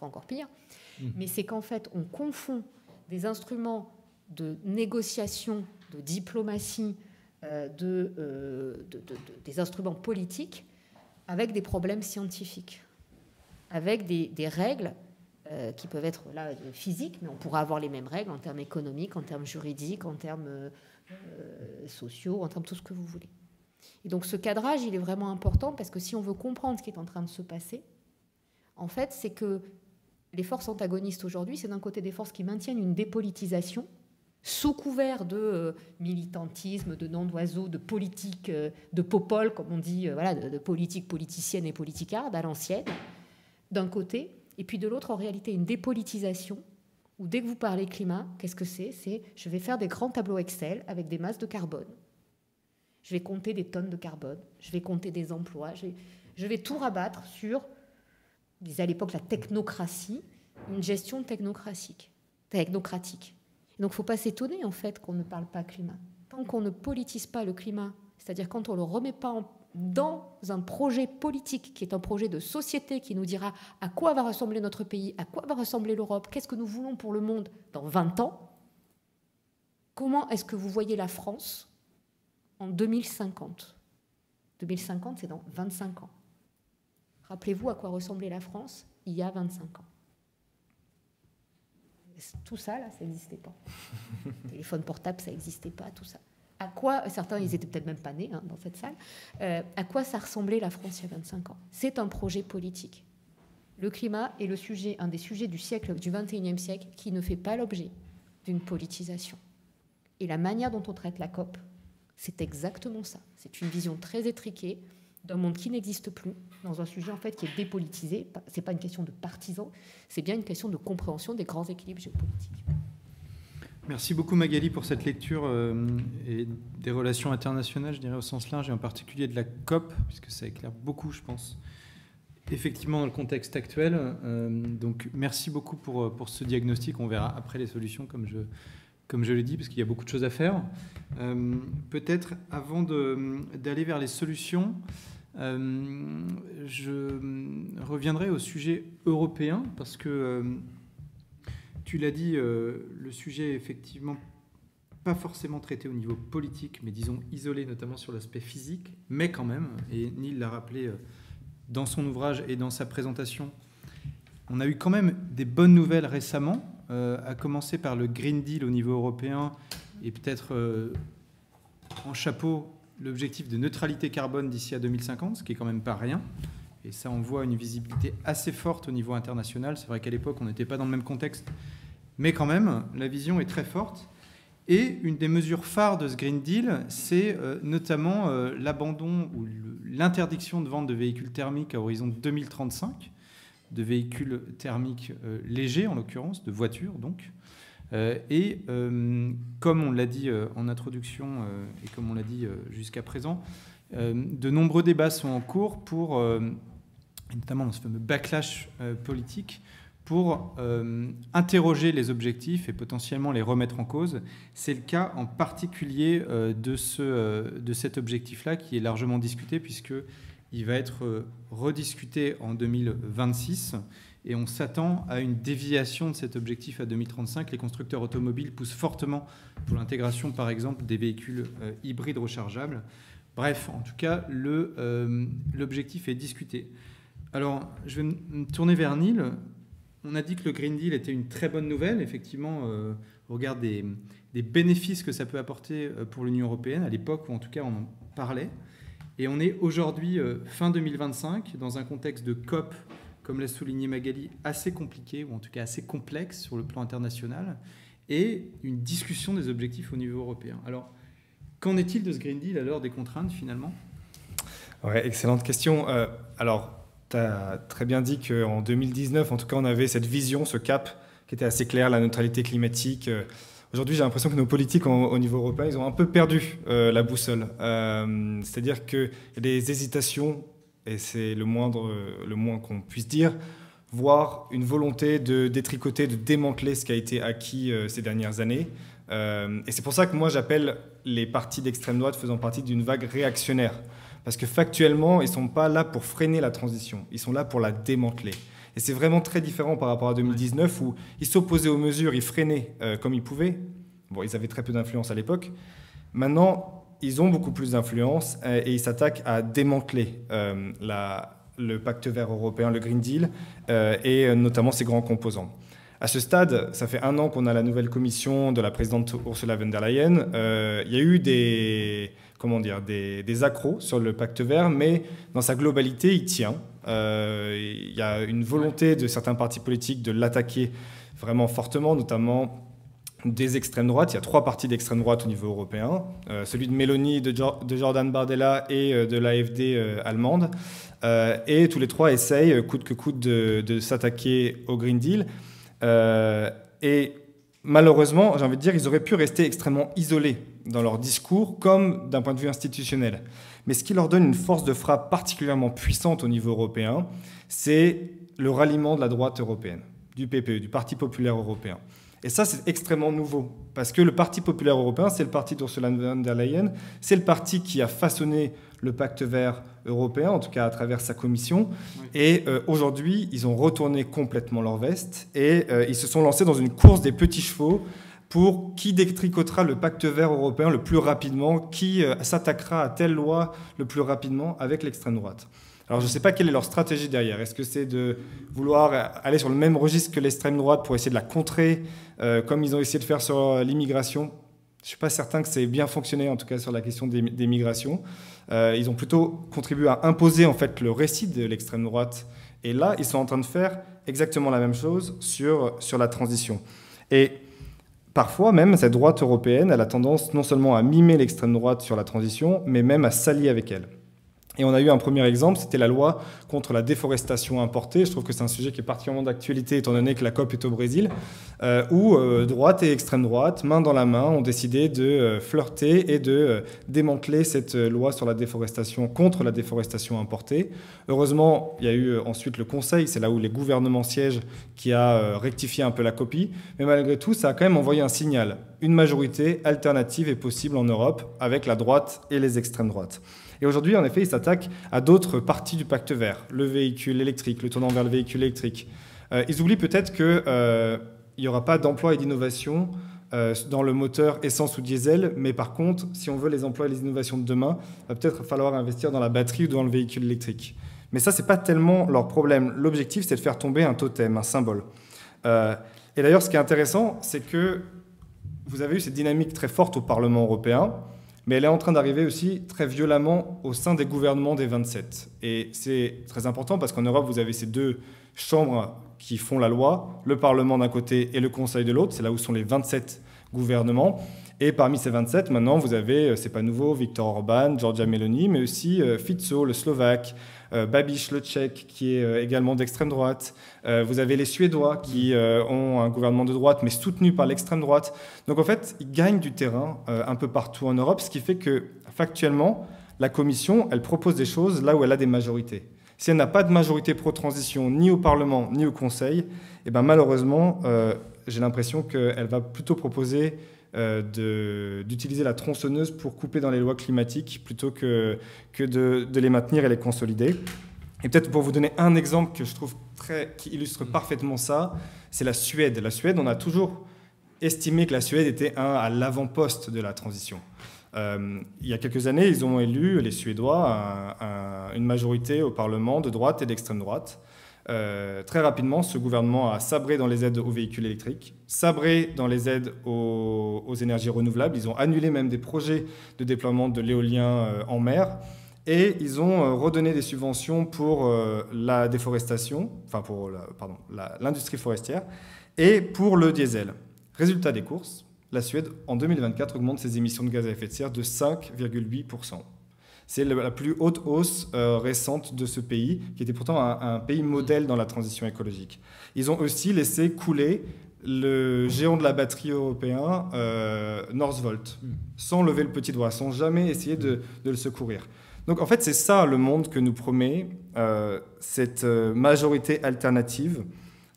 [SPEAKER 4] encore pire. Mais c'est qu'en fait, on confond des instruments de négociation, de diplomatie, des instruments politiques avec des problèmes scientifiques, avec des règles qui peuvent être là physiques, mais on pourra avoir les mêmes règles en termes économiques, en termes juridiques, en termes sociaux, en termes de tout ce que vous voulez. Et donc ce cadrage, il est vraiment important parce que si on veut comprendre ce qui est en train de se passer, en fait, c'est que les forces antagonistes aujourd'hui, c'est d'un côté des forces qui maintiennent une dépolitisation sous couvert de militantisme, de nom d'oiseau, de politique, de popole, comme on dit, voilà, de politique politicienne et politicarde à l'ancienne, d'un côté, et puis de l'autre, en réalité, une dépolitisation où dès que vous parlez climat, qu'est-ce que c'est ? C'est je vais faire des grands tableaux Excel avec des masses de carbone. Je vais compter des tonnes de carbone, je vais compter des emplois, je vais tout rabattre sur, on disait à l'époque la technocratie, une gestion technocratique. Donc il ne faut pas s'étonner en fait qu'on ne parle pas climat. Tant qu'on ne politise pas le climat, c'est-à-dire quand on ne le remet pas dans un projet politique qui est un projet de société qui nous dira à quoi va ressembler notre pays, à quoi va ressembler l'Europe, qu'est-ce que nous voulons pour le monde dans 20 ans, comment est-ce que vous voyez la France en 2050. 2050, c'est dans 25 ans. Rappelez-vous à quoi ressemblait la France il y a 25 ans. Tout ça, là, ça n'existait pas. Téléphone portable, ça n'existait pas, tout ça. À quoi, certains, ils n'étaient peut-être même pas nés dans cette salle, à quoi ça ressemblait la France il y a 25 ans ? C'est un projet politique. Le climat est un des sujets du siècle, du 21e siècle, qui ne fait pas l'objet d'une politisation. Et la manière dont on traite la COP, c'est exactement ça. C'est une vision très étriquée d'un monde qui n'existe plus, dans un sujet en fait qui est dépolitisé. C'est pas une question de partisans, c'est bien une question de compréhension des grands équilibres géopolitiques.
[SPEAKER 3] Merci beaucoup Magali pour cette lecture et des relations internationales, je dirais au sens large, et en particulier de la COP, puisque ça éclaire beaucoup, je pense, effectivement dans le contexte actuel. Donc merci beaucoup pour ce diagnostic. On verra après les solutions, comme je l'ai dit, parce qu'il y a beaucoup de choses à faire. Peut-être, avant d'aller vers les solutions, je reviendrai au sujet européen, parce que, tu l'as dit, le sujet est effectivement pas forcément traité au niveau politique, mais disons isolé, notamment sur l'aspect physique, mais quand même, et Neil l'a rappelé dans son ouvrage et dans sa présentation, on a eu quand même des bonnes nouvelles récemment, à commencer par le Green Deal au niveau européen et peut-être en chapeau l'objectif de neutralité carbone d'ici à 2050, ce qui est quand même pas rien. Et ça, on voit une visibilité assez forte au niveau international. C'est vrai qu'à l'époque, on n'était pas dans le même contexte. Mais quand même, la vision est très forte. Et une des mesures phares de ce Green Deal, c'est notamment l'abandon ou l'interdiction de vente de véhicules thermiques à horizon 2035, de véhicules thermiques légers, en l'occurrence, de voitures donc. Comme on l'a dit en introduction et comme on l'a dit jusqu'à présent, de nombreux débats sont en cours pour, notamment dans ce fameux backlash politique, pour interroger les objectifs et potentiellement les remettre en cause. C'est le cas en particulier de cet objectif-là qui est largement discuté puisqu'il va être rediscuté en 2026 et on s'attend à une déviation de cet objectif à 2035. Les constructeurs automobiles poussent fortement pour l'intégration, par exemple, des véhicules hybrides rechargeables. Bref, en tout cas, l'objectif est discuté. Alors, je vais me tourner vers Neil. On a dit que le Green Deal était une très bonne nouvelle. Effectivement, au regard des bénéfices que ça peut apporter pour l'Union européenne, à l'époque où en tout cas on en parlait. Et on est aujourd'hui, fin 2025, dans un contexte de COP, comme l'a souligné Magali, assez compliqué, ou en tout cas assez complexe sur le plan international, et une discussion des objectifs au niveau européen. Alors, qu'en est-il de ce Green Deal à l'heure des contraintes, finalement ?
[SPEAKER 1] Ouais, excellente question. Alors, tu as très bien dit qu'en 2019, en tout cas, on avait cette vision, ce cap qui était assez clair, la neutralité climatique. Aujourd'hui, j'ai l'impression que nos politiques au niveau européen, ils ont un peu perdu la boussole. C'est-à-dire qu'il y a des hésitations, et c'est le moins qu'on puisse dire, voire une volonté de détricoter, de démanteler ce qui a été acquis ces dernières années. Et c'est pour ça que moi, j'appelle les partis d'extrême droite faisant partie d'une vague réactionnaire. Parce que factuellement, ils ne sont pas là pour freiner la transition, ils sont là pour la démanteler. Et c'est vraiment très différent par rapport à 2019 où ils s'opposaient aux mesures, ils freinaient comme ils pouvaient. Bon, ils avaient très peu d'influence à l'époque. Maintenant, ils ont beaucoup plus d'influence et ils s'attaquent à démanteler le pacte vert européen, le Green Deal, et notamment ses grands composants. À ce stade, ça fait 1 an qu'on a la nouvelle commission de la présidente Ursula von der Leyen. Il y a eu des accros sur le pacte vert, mais dans sa globalité, il tient. Il y a une volonté de certains partis politiques de l'attaquer vraiment fortement, notamment des extrêmes droites. Il y a 3 partis d'extrême droite au niveau européen, celui de Meloni, de Jordan Bardella et de l'AfD allemande. Et tous les 3 essayent, coûte que coûte, de s'attaquer au Green Deal. Et malheureusement, j'ai envie de dire, ils auraient pu rester extrêmement isolés dans leur discours, comme d'un point de vue institutionnel. Mais ce qui leur donne une force de frappe particulièrement puissante au niveau européen, c'est le ralliement de la droite européenne, du PPE, du Parti populaire européen. Et ça, c'est extrêmement nouveau, parce que le Parti populaire européen, c'est le parti d'Ursula von der Leyen, c'est le parti qui a façonné le pacte vert européen, en tout cas à travers sa commission. Oui. Et aujourd'hui, ils ont retourné complètement leur veste et ils se sont lancés dans une course des petits chevaux pour qui détricotera le pacte vert européen le plus rapidement, qui s'attaquera à telle loi le plus rapidement avec l'extrême droite. Alors je ne sais pas quelle est leur stratégie derrière. Est-ce que c'est de vouloir aller sur le même registre que l'extrême droite pour essayer de la contrer, comme ils ont essayé de faire sur l'immigration ? Je ne suis pas certain que ça ait bien fonctionné, en tout cas sur la question des migrations. Ils ont plutôt contribué à imposer en fait, le récit de l'extrême droite. Et là, ils sont en train de faire exactement la même chose sur la transition. Et parfois même, cette droite européenne, elle a tendance non seulement à mimer l'extrême droite sur la transition, mais même à s'allier avec elle. Et on a eu un premier exemple, c'était la loi contre la déforestation importée. Je trouve que c'est un sujet qui est particulièrement d'actualité étant donné que la COP est au Brésil, où droite et extrême droite, main dans la main, ont décidé de flirter et de démanteler cette loi sur la déforestation, contre la déforestation importée. Heureusement, il y a eu ensuite le Conseil, c'est là où les gouvernements siègent, qui a rectifié un peu la copie. Mais malgré tout, ça a quand même envoyé un signal. Une majorité alternative est possible en Europe avec la droite et les extrêmes droites. Et aujourd'hui, en effet, ils s'attaquent à d'autres parties du pacte vert, le véhicule électrique, le tournant vers le véhicule électrique. Ils oublient peut-être qu'il n'y aura pas d'emploi et d'innovation dans le moteur essence ou diesel, mais par contre, si on veut les emplois et les innovations de demain, il va peut-être falloir investir dans la batterie ou dans le véhicule électrique. Mais ça, ce n'est pas tellement leur problème. L'objectif, c'est de faire tomber un totem, un symbole. Et d'ailleurs, ce qui est intéressant, c'est que vous avez eu cette dynamique très forte au Parlement européen. mais elle est en train d'arriver aussi très violemment au sein des gouvernements des 27. Et c'est très important parce qu'en Europe, vous avez ces deux chambres qui font la loi, le Parlement d'un côté et le Conseil de l'autre, c'est là où sont les 27 gouvernements. Et parmi ces 27, maintenant, vous avez, c'est pas nouveau, Viktor Orban, Giorgia Meloni, mais aussi Fico, le Slovaque, Babiš, le Tchèque, qui est également d'extrême droite. Vous avez les Suédois qui ont un gouvernement de droite, mais soutenu par l'extrême droite. Donc en fait, ils gagnent du terrain un peu partout en Europe, ce qui fait que, factuellement, la Commission, elle propose des choses là où elle a des majorités. Si elle n'a pas de majorité pro-transition, ni au Parlement, ni au Conseil, eh ben, malheureusement, j'ai l'impression qu'elle va plutôt proposer d'utiliser la tronçonneuse pour couper dans les lois climatiques plutôt que de les maintenir et les consolider. Et peut-être pour vous donner un exemple que je trouve qui illustre parfaitement ça, c'est la Suède. La Suède, on a toujours estimé que la Suède était à l'avant-poste de la transition. Il y a quelques années, ils ont élu, les Suédois, une majorité au Parlement de droite et d'extrême droite. Très rapidement, ce gouvernement a sabré dans les aides aux véhicules électriques, sabré dans les aides aux énergies renouvelables. Ils ont annulé même des projets de déploiement de l'éolien en mer. Et ils ont redonné des subventions pour la déforestation, enfin pour l'industrie forestière, et pour le diesel. Résultat des courses, la Suède, en 2024, augmente ses émissions de gaz à effet de serre de 5,8%. C'est la plus haute hausse récente de ce pays, qui était pourtant un pays modèle dans la transition écologique. Ils ont aussi laissé couler le géant de la batterie européen, Northvolt, sans lever le petit doigt, sans jamais essayer de le secourir. Donc en fait, c'est ça le monde que nous promet cette majorité alternative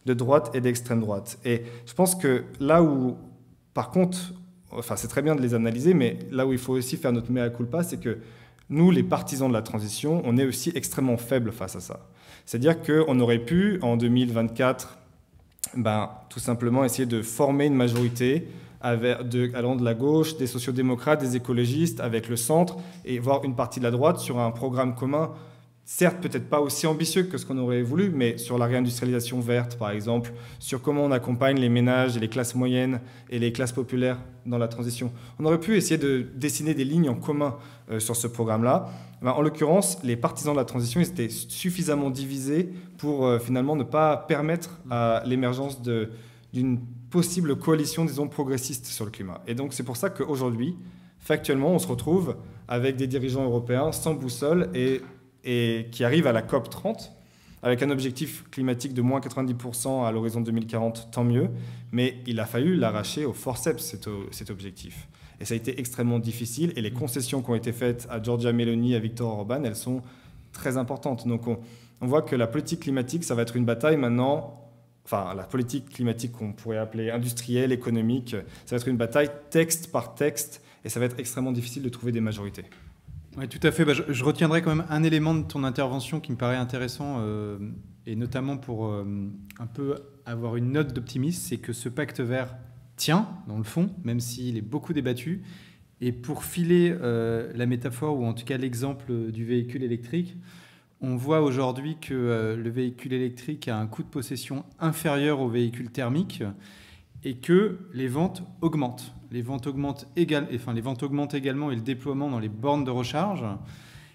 [SPEAKER 1] de droite et d'extrême droite. Et je pense que là où, par contre, enfin c'est très bien de les analyser, mais là où il faut aussi faire notre mea culpa, c'est que nous, les partisans de la transition, on est aussi extrêmement faibles face à ça. C'est-à-dire qu'on aurait pu, en 2024, tout simplement essayer de former une majorité allant de la gauche, des sociodémocrates, des écologistes, avec le centre, et voir une partie de la droite sur un programme commun, certes peut-être pas aussi ambitieux que ce qu'on aurait voulu, mais sur la réindustrialisation verte, par exemple, sur comment on accompagne les ménages et les classes moyennes et les classes populaires dans la transition. On aurait pu essayer de dessiner des lignes en commun sur ce programme-là. En l'occurrence, les partisans de la transition, ils étaient suffisamment divisés pour finalement ne pas permettre à l'émergence d'une possible coalition, disons, progressiste sur le climat. Et donc c'est pour ça qu'aujourd'hui, factuellement, on se retrouve avec des dirigeants européens sans boussole et qui arrivent à la COP 30 avec un objectif climatique de moins 90% à l'horizon 2040, tant mieux, mais il a fallu l'arracher au forceps, cet objectif. Et ça a été extrêmement difficile, et les concessions qui ont été faites à Giorgia Meloni, à Viktor Orban, elles sont très importantes. Donc on voit que la politique climatique, ça va être une bataille maintenant, enfin la politique climatique qu'on pourrait appeler industrielle, économique, ça va être une bataille texte par texte, et ça va être extrêmement difficile de trouver des majorités.
[SPEAKER 3] Oui, tout à fait. Je retiendrai quand même un élément de ton intervention qui me paraît intéressant, et notamment pour un peu avoir une note d'optimisme, c'est que ce pacte vert tient, dans le fond, même s'il est beaucoup débattu. Et pour filer la métaphore, ou en tout cas l'exemple du véhicule électrique, on voit aujourd'hui que le véhicule électrique a un coût de possession inférieur au véhicule thermique et que les ventes augmentent. Les ventes augmentent également et le déploiement dans les bornes de recharge.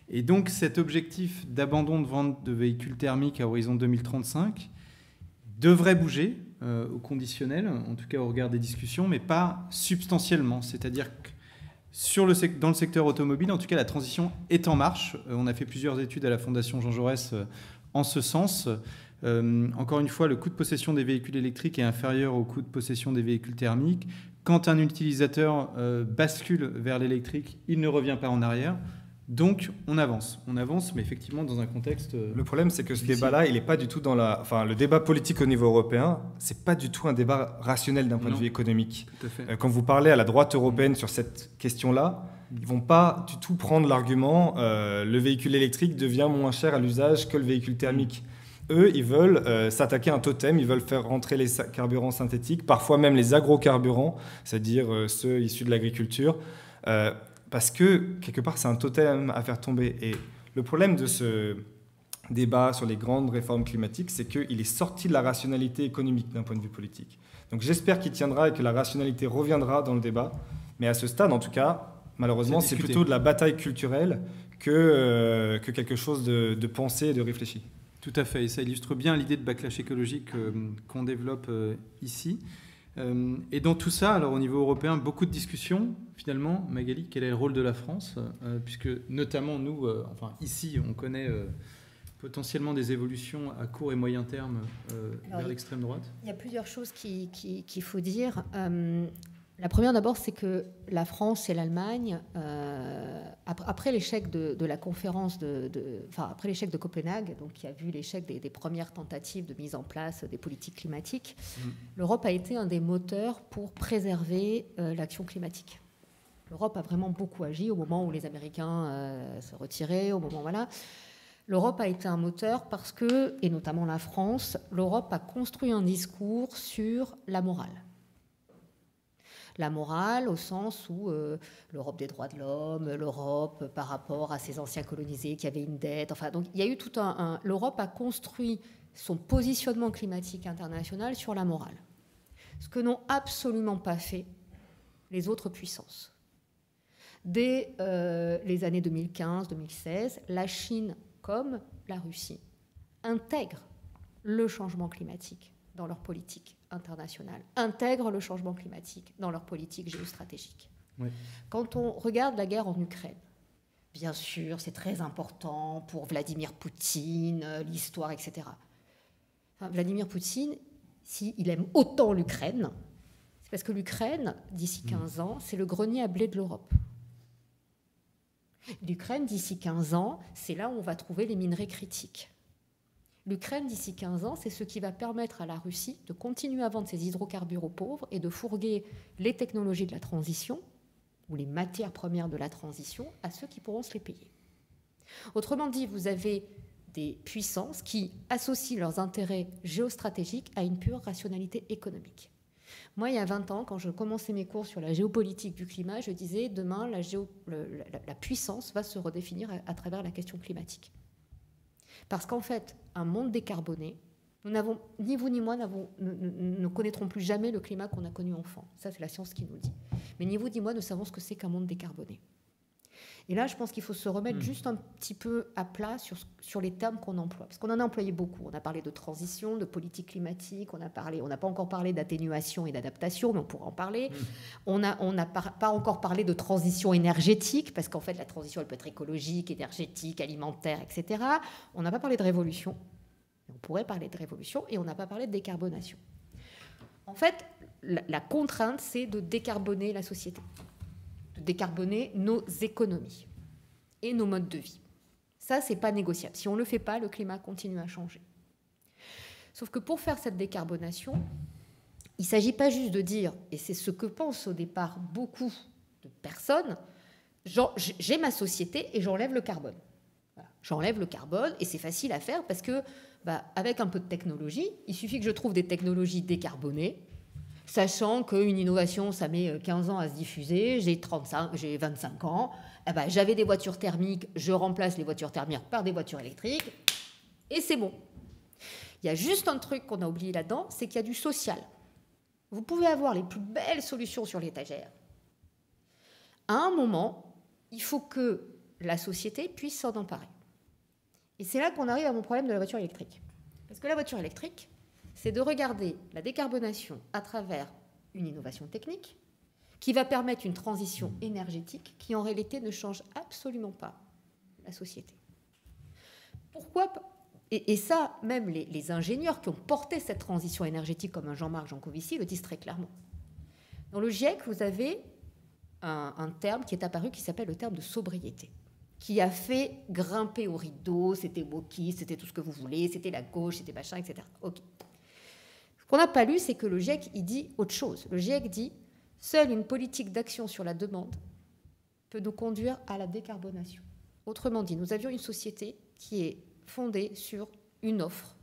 [SPEAKER 3] Et donc cet objectif d'abandon de vente de véhicules thermiques à horizon 2035 devrait bouger au conditionnel, en tout cas au regard des discussions, mais pas substantiellement. C'est-à-dire que dans le secteur automobile, en tout cas, la transition est en marche. On a fait plusieurs études à la Fondation Jean Jaurès en ce sens. Encore une fois, le coût de possession des véhicules électriques est inférieur au coût de possession des véhicules thermiques. Quand un utilisateur bascule vers l'électrique, il ne revient pas en arrière. Donc, on avance, mais effectivement dans un contexte...
[SPEAKER 1] Le problème, c'est que ce débat-là, il n'est pas du tout le débat politique au niveau européen, c'est pas du tout un débat rationnel d'un point de vue économique.
[SPEAKER 3] Tout à fait.
[SPEAKER 1] Quand vous parlez à la droite européenne sur cette question-là, ils vont pas du tout prendre l'argument le véhicule électrique devient moins cher à l'usage que le véhicule thermique. Eux, ils veulent s'attaquer à un totem, ils veulent faire rentrer les carburants synthétiques, parfois même les agrocarburants, c'est-à-dire ceux issus de l'agriculture, parce que, quelque part, c'est un totem à faire tomber. Et le problème de ce débat sur les grandes réformes climatiques, c'est qu'il est sorti de la rationalité économique d'un point de vue politique. Donc j'espère qu'il tiendra et que la rationalité reviendra dans le débat. Mais à ce stade, en tout cas, Malheureusement, c'est plutôt de la bataille culturelle que quelque chose de pensé et de réfléchi.
[SPEAKER 3] Tout à fait, et ça illustre bien l'idée de backlash écologique qu'on développe ici. Et dans tout ça, alors au niveau européen, beaucoup de discussions. Finalement, Magali, quel est le rôle de la France, puisque notamment nous, ici, on connaît potentiellement des évolutions à court et moyen terme vers l'extrême droite.
[SPEAKER 4] Il y a plusieurs choses qu'il faut dire. La première d'abord, c'est que la France et l'Allemagne, après l'échec de la conférence, après l'échec de Copenhague, donc qui a vu l'échec des premières tentatives de mise en place des politiques climatiques, l'Europe a été un des moteurs pour préserver l'action climatique. L'Europe a vraiment beaucoup agi au moment où les Américains se retiraient, au moment voilà. L'Europe a été un moteur parce que, et notamment la France, l'Europe a construit un discours sur la morale. La morale au sens où l'Europe des droits de l'homme, l'Europe par rapport à ses anciens colonisés qui avaient une dette. Enfin, donc il y a eu tout l'Europe a construit son positionnement climatique international sur la morale. Ce que n'ont absolument pas fait les autres puissances. Dès les années 2015-2016, la Chine comme la Russie intègrent le changement climatique dans leur politique internationale, intègrent le changement climatique dans leur politique géostratégique. Oui. Quand on regarde la guerre en Ukraine, bien sûr, c'est très important pour Vladimir Poutine, l'histoire, etc. Enfin, Vladimir Poutine, s'il aime autant l'Ukraine, c'est parce que l'Ukraine, d'ici 15 ans, c'est le grenier à blé de l'Europe. L'Ukraine, d'ici 15 ans, c'est là où on va trouver les minerais critiques. L'Ukraine, d'ici 15 ans, c'est ce qui va permettre à la Russie de continuer à vendre ses hydrocarbures aux pauvres et de fourguer les technologies de la transition ou les matières premières de la transition à ceux qui pourront se les payer. Autrement dit, vous avez des puissances qui associent leurs intérêts géostratégiques à une pure rationalité économique. Moi, il y a 20 ans, quand je commençais mes cours sur la géopolitique du climat, je disais demain, la puissance va se redéfinir à travers la question climatique. Parce qu'en fait, un monde décarboné, ni vous ni moi ne connaîtrons plus jamais le climat qu'on a connu enfant. Ça, c'est la science qui nous le dit. Mais ni vous ni moi ne savons ce que c'est qu'un monde décarboné. Et là, je pense qu'il faut se remettre juste un petit peu à plat sur les termes qu'on emploie. Parce qu'on en a employé beaucoup. On a parlé de transition, de politique climatique, on n'a pas encore parlé d'atténuation et d'adaptation, mais on pourra en parler. On n'a pas encore parlé de transition énergétique, parce qu'en fait, la transition, elle peut être écologique, énergétique, alimentaire, etc. On n'a pas parlé de révolution. On pourrait parler de révolution, et on n'a pas parlé de décarbonation. En fait, la contrainte, c'est de décarboner la société, de décarboner nos économies et nos modes de vie. Ça, c'est pas négociable. Si on ne le fait pas, le climat continue à changer. Sauf que pour faire cette décarbonation, il ne s'agit pas juste de dire, et c'est ce que pensent au départ beaucoup de personnes, j'ai ma société et j'enlève le carbone. Voilà. J'enlève le carbone et c'est facile à faire parce que, avec un peu de technologie, il suffit que je trouve des technologies décarbonées, sachant qu'une innovation, ça met 15 ans à se diffuser, j'ai 25 ans, j'avais des voitures thermiques, je remplace les voitures thermiques par des voitures électriques, et c'est bon. Il y a juste un truc qu'on a oublié là-dedans, c'est qu'il y a du social. Vous pouvez avoir les plus belles solutions sur l'étagère. À un moment, il faut que la société puisse s'en emparer. Et c'est là qu'on arrive à mon problème de la voiture électrique. Parce que la voiture électrique, c'est de regarder la décarbonation à travers une innovation technique qui va permettre une transition énergétique qui, en réalité, ne change absolument pas la société. Pourquoi ? Et ça, même les ingénieurs qui ont porté cette transition énergétique, comme un Jean-Marc Jancovici, le disent très clairement. Dans le GIEC, vous avez un terme qui est apparu qui s'appelle le terme de sobriété, qui a fait grimper au rideau, c'était wokiste, c'était tout ce que vous voulez, c'était la gauche, c'était machin, etc. Ok. Ce qu'on n'a pas lu, c'est que le GIEC, il dit autre chose. Le GIEC dit « Seule une politique d'action sur la demande peut nous conduire à la décarbonation ». Autrement dit, nous avions une société qui est fondée sur une offre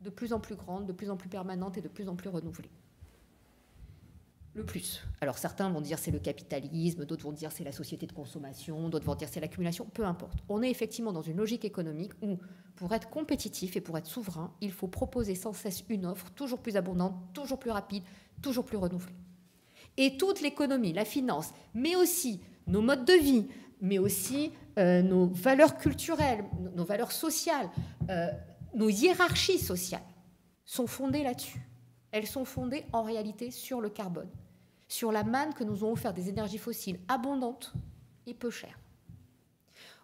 [SPEAKER 4] de plus en plus grande, de plus en plus permanente et de plus en plus renouvelée. Le plus. Alors certains vont dire c'est le capitalisme, d'autres vont dire c'est la société de consommation, d'autres vont dire c'est l'accumulation, peu importe. On est effectivement dans une logique économique où, pour être compétitif et pour être souverain, il faut proposer sans cesse une offre toujours plus abondante, toujours plus rapide, toujours plus renouvelée. Et toute l'économie, la finance, mais aussi nos modes de vie, mais aussi nos valeurs culturelles, nos valeurs sociales, nos hiérarchies sociales sont fondées là-dessus. Elles sont fondées en réalité sur le carbone, sur la manne que nous ont offert des énergies fossiles abondantes et peu chères.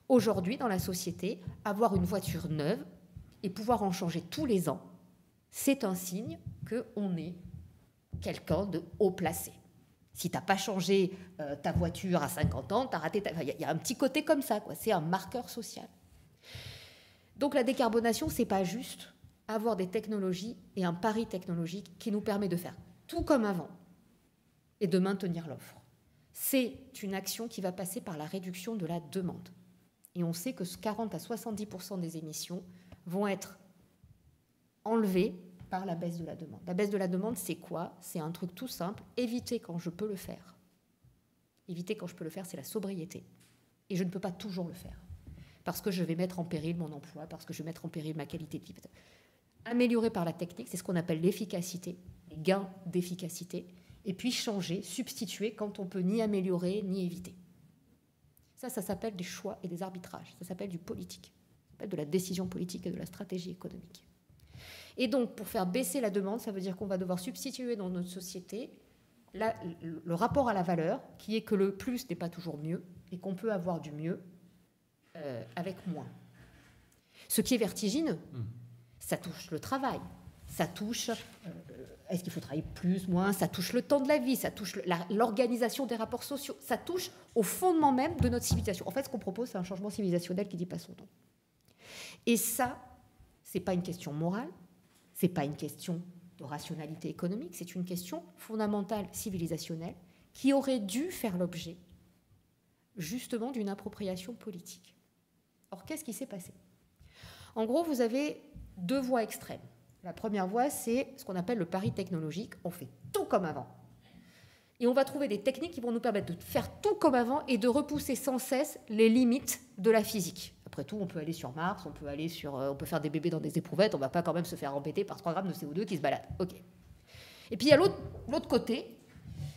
[SPEAKER 4] Aujourd'hui, dans la société, avoir une voiture neuve et pouvoir en changer tous les ans, c'est un signe qu'on est quelqu'un de haut placé. Si tu n'as pas changé ta voiture à 50 ans, tu as raté il y a un petit côté comme ça, quoi. C'est un marqueur social. Donc la décarbonation, ce n'est pas juste avoir des technologies et un pari technologique qui nous permet de faire tout comme avant et de maintenir l'offre. C'est une action qui va passer par la réduction de la demande. Et on sait que 40 à 70% des émissions vont être enlevées par la baisse de la demande. La baisse de la demande, c'est quoi? C'est un truc tout simple, éviter quand je peux le faire. Éviter quand je peux le faire, c'est la sobriété. Et je ne peux pas toujours le faire. Parce que je vais mettre en péril mon emploi, parce que je vais mettre en péril ma qualité de vie. Améliorer par la technique, c'est ce qu'on appelle l'efficacité, les gains d'efficacité. Et puis changer, substituer quand on peut ni améliorer ni éviter. Ça s'appelle des choix et des arbitrages. Ça s'appelle du politique. Ça s'appelle de la décision politique et de la stratégie économique. Et donc, pour faire baisser la demande, ça veut dire qu'on va devoir substituer dans notre société le rapport à la valeur, qui est que le plus n'est pas toujours mieux, et qu'on peut avoir du mieux avec moins. Ce qui est vertigineux, ça touche le travail, ça touche est-ce qu'il faut travailler plus, moins, ça touche le temps de la vie, ça touche l'organisation des rapports sociaux, ça touche au fondement même de notre civilisation. En fait, ce qu'on propose, c'est un changement civilisationnel qui dit pas son nom. Et ça, c'est pas une question morale, c'est pas une question de rationalité économique, c'est une question fondamentale civilisationnelle qui aurait dû faire l'objet justement d'une appropriation politique. Or, qu'est-ce qui s'est passé? En gros, vous avez deux voies extrêmes. La première voie, c'est ce qu'on appelle le pari technologique. On fait tout comme avant. Et on va trouver des techniques qui vont nous permettre de faire tout comme avant et de repousser sans cesse les limites de la physique. Après tout, on peut aller sur Mars, on peut faire des bébés dans des éprouvettes, on ne va pas quand même se faire embêter par 3 grammes de CO2 qui se baladent. Ok. Et puis il y a l'autre côté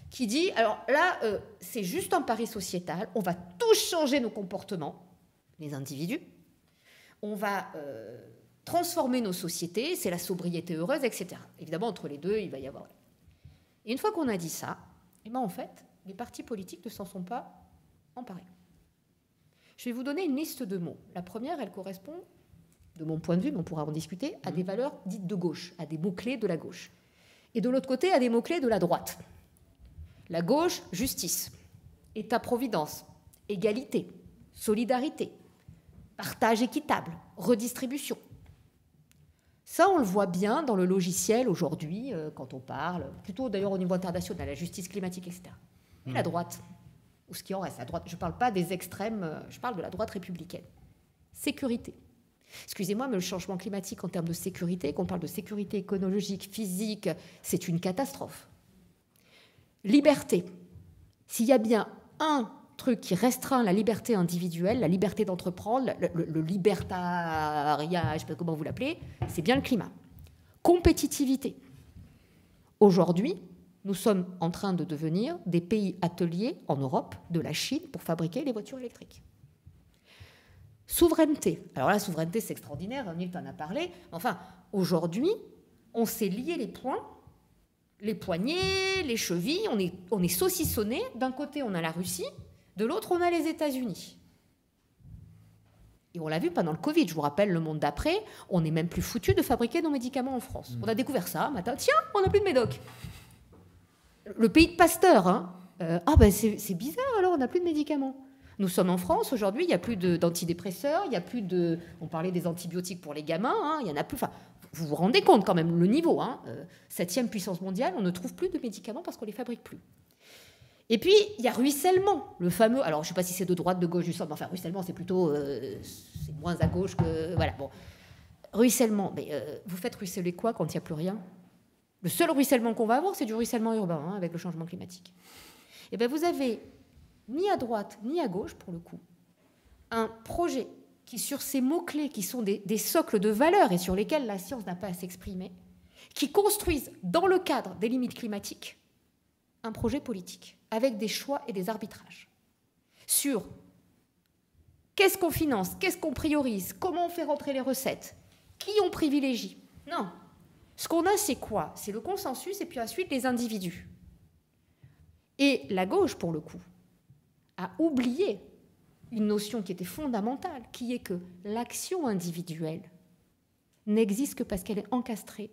[SPEAKER 4] qui dit, alors là, c'est juste un pari sociétal, on va tous changer nos comportements, les individus, on va transformer nos sociétés, c'est la sobriété heureuse, etc. Évidemment, entre les deux, il va y avoir... Et une fois qu'on a dit ça, eh ben, en fait, les partis politiques ne s'en sont pas emparés. Je vais vous donner une liste de mots. La première, elle correspond, de mon point de vue, mais on pourra en discuter, à des valeurs dites de gauche, à des mots-clés de la gauche. Et de l'autre côté, à des mots-clés de la droite. La gauche, justice, État-providence, égalité, solidarité, partage équitable, redistribution. Ça, on le voit bien dans le logiciel aujourd'hui, quand on parle, plutôt d'ailleurs au niveau international, la justice climatique, etc. Et la droite, ou ce qui en reste, la droite, je ne parle pas des extrêmes, je parle de la droite républicaine. Sécurité. Excusez-moi, mais le changement climatique en termes de sécurité, qu'on parle de sécurité écologique, physique, c'est une catastrophe. Liberté. S'il y a bien un truc qui restreint la liberté individuelle, la liberté d'entreprendre, le libertariat, je ne sais pas comment vous l'appelez, c'est bien le climat. Compétitivité. Aujourd'hui, nous sommes en train de devenir des pays ateliers en Europe de la Chine pour fabriquer les voitures électriques. Souveraineté. Alors la souveraineté, c'est extraordinaire, Newton en a parlé. Enfin, aujourd'hui, on s'est lié les poings, les poignets, les chevilles, on est saucissonnés. D'un côté, on a la Russie, de l'autre, on a les États-Unis. Et on l'a vu pendant le Covid, je vous rappelle, le monde d'après, on n'est même plus foutu de fabriquer nos médicaments en France. On a découvert ça un matin, tiens, on n'a plus de médoc. Le pays de Pasteur, hein. C'est bizarre, alors on n'a plus de médicaments. Nous sommes en France, aujourd'hui, il n'y a plus d'antidépresseurs, il n'y a plus de... On parlait des antibiotiques pour les gamins, hein, il n'y en a plus... Enfin, vous vous rendez compte quand même, le niveau, hein, 7e puissance mondiale, on ne trouve plus de médicaments parce qu'on ne les fabrique plus. Et puis, il y a ruissellement, le fameux... Alors, je ne sais pas si c'est de droite, de gauche, du centre, mais enfin, ruissellement, c'est plutôt... c'est moins à gauche que... Voilà, bon. Ruissellement, mais vous faites ruisseler quoi quand il n'y a plus rien? Le seul ruissellement qu'on va avoir, c'est du ruissellement urbain, hein, avec le changement climatique. Et bien, vous avez, ni à droite, ni à gauche, pour le coup, un projet qui, sur ces mots-clés, qui sont des socles de valeurs et sur lesquels la science n'a pas à s'exprimer, qui construisent, dans le cadre des limites climatiques, un projet politique, avec des choix et des arbitrages. sur qu'est-ce qu'on finance, qu'est-ce qu'on priorise, comment on fait rentrer les recettes, qui on privilégie. Non. Ce qu'on a, c'est quoi? C'est le consensus et puis ensuite les individus. Et la gauche, pour le coup, a oublié une notion qui était fondamentale, qui est que l'action individuelle n'existe que parce qu'elle est encastrée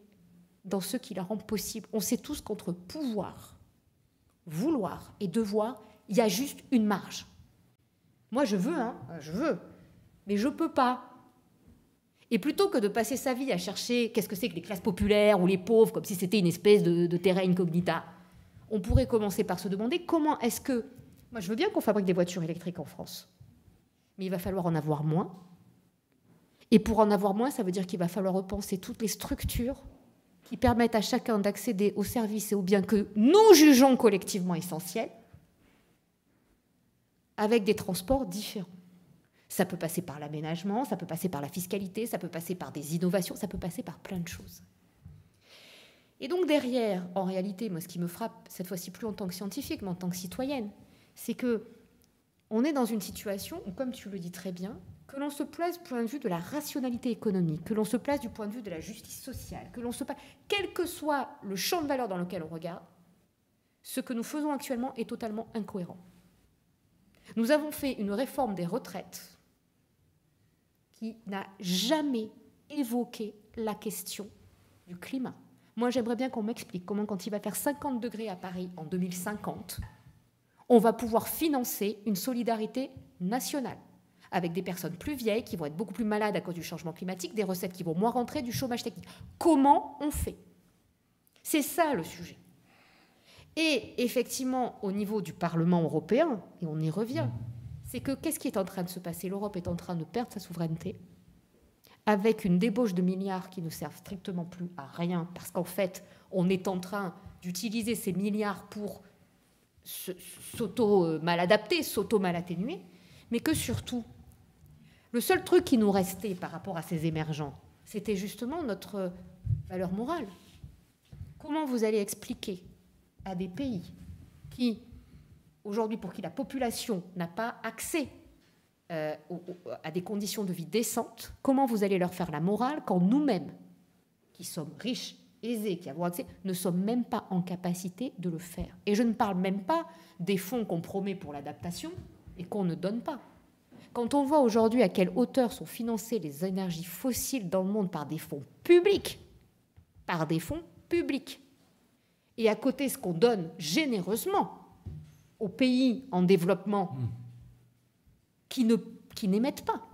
[SPEAKER 4] dans ce qui la rend possible. On sait tous qu'entre pouvoir, vouloir et devoir, il y a juste une marge. Moi, je veux, mais je ne peux pas. Et plutôt que de passer sa vie à chercher qu'est-ce que c'est que les classes populaires ou les pauvres, comme si c'était une espèce de terra incognita, on pourrait commencer par se demander comment est-ce que... Moi, je veux bien qu'on fabrique des voitures électriques en France, mais il va falloir en avoir moins. Et pour en avoir moins, ça veut dire qu'il va falloir repenser toutes les structures qui permettent à chacun d'accéder aux services et aux biens que nous jugeons collectivement essentiels, avec des transports différents. Ça peut passer par l'aménagement, ça peut passer par la fiscalité, ça peut passer par des innovations, ça peut passer par plein de choses. Et donc derrière, en réalité, moi, ce qui me frappe, cette fois-ci plus en tant que scientifique, mais en tant que citoyenne, c'est qu'on est dans une situation où, comme tu le dis très bien, que l'on se place du point de vue de la rationalité économique, que l'on se place du point de vue de la justice sociale, que l'on se place, quel que soit le champ de valeur dans lequel on regarde, ce que nous faisons actuellement est totalement incohérent. Nous avons fait une réforme des retraites qui n'a jamais évoqué la question du climat. Moi, j'aimerais bien qu'on m'explique comment, quand il va faire 50 degrés à Paris en 2050, on va pouvoir financer une solidarité nationale avec des personnes plus vieilles qui vont être beaucoup plus malades à cause du changement climatique, des recettes qui vont moins rentrer, du chômage technique. Comment on fait? C'est ça le sujet. Et effectivement, au niveau du Parlement européen, et on y revient, c'est que qu'est-ce qui est en train de se passer? L'Europe est en train de perdre sa souveraineté avec une débauche de milliards qui ne servent strictement plus à rien, parce qu'en fait, on est en train d'utiliser ces milliards pour s'auto-mal-adapter, s'auto-mal-atténuer, mais que surtout, le seul truc qui nous restait par rapport à ces émergents, c'était justement notre valeur morale. Comment vous allez expliquer à des pays qui, aujourd'hui, pour qui la population n'a pas accès à des conditions de vie décentes, comment vous allez leur faire la morale quand nous-mêmes, qui sommes riches, aisés, qui avons accès, ne sommes même pas en capacité de le faire? Et je ne parle même pas des fonds qu'on promet pour l'adaptation et qu'on ne donne pas. Quand on voit aujourd'hui à quelle hauteur sont financées les énergies fossiles dans le monde par des fonds publics, et à côté ce qu'on donne généreusement aux pays en développement qui n'émettent pas.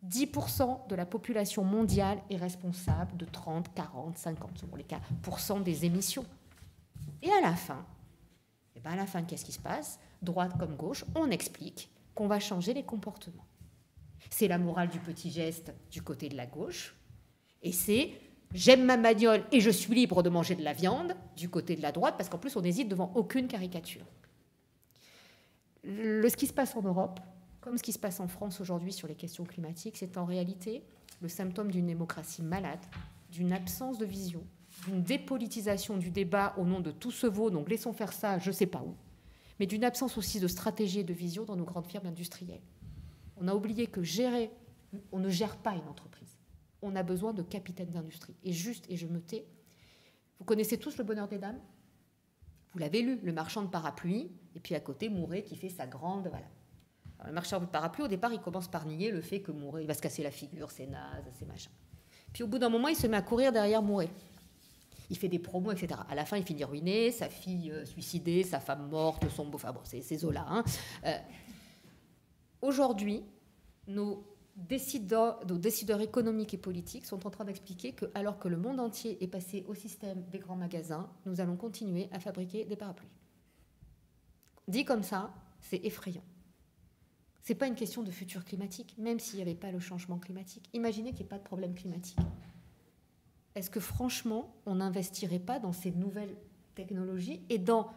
[SPEAKER 4] 10% de la population mondiale est responsable de 30, 40, 50, selon les cas, % des émissions. Et à la fin, qu'est-ce qui se passe? Droite comme gauche, on explique qu'on va changer les comportements. C'est la morale du petit geste du côté de la gauche, et c'est j'aime ma bagnole et je suis libre de manger de la viande du côté de la droite, parce qu'en plus on n'hésite devant aucune caricature. Ce qui se passe en Europe, comme ce qui se passe en France aujourd'hui sur les questions climatiques, c'est en réalité le symptôme d'une démocratie malade, d'une absence de vision, d'une dépolitisation du débat au nom de tout se vaut, donc laissons faire ça, je ne sais pas où, mais d'une absence aussi de stratégie et de vision dans nos grandes firmes industrielles. On a oublié que on ne gère pas une entreprise. On a besoin de capitaines d'industrie. Et je me tais, vous connaissez tous Le Bonheur des Dames? Vous l'avez lu, le marchand de parapluies, et puis à côté, Mouret qui fait sa grande... Voilà. Alors, le marchand de parapluies, au départ, il commence par nier le fait que Mouret, il va se casser la figure, c'est naze, c'est machin. Puis au bout d'un moment, il se met à courir derrière Mouret. Il fait des promos, etc. À la fin, il finit ruiné, sa fille suicidée, sa femme morte, son beau... Enfin bon, c'est Zola. Hein. Aujourd'hui, nos décideurs économiques et politiques sont en train d'expliquer que, alors que le monde entier est passé au système des grands magasins, nous allons continuer à fabriquer des parapluies. Dit comme ça, c'est effrayant. Ce n'est pas une question de futur climatique, même s'il n'y avait pas le changement climatique. Imaginez qu'il n'y ait pas de problème climatique. Est-ce que franchement, on n'investirait pas dans ces nouvelles technologies et dans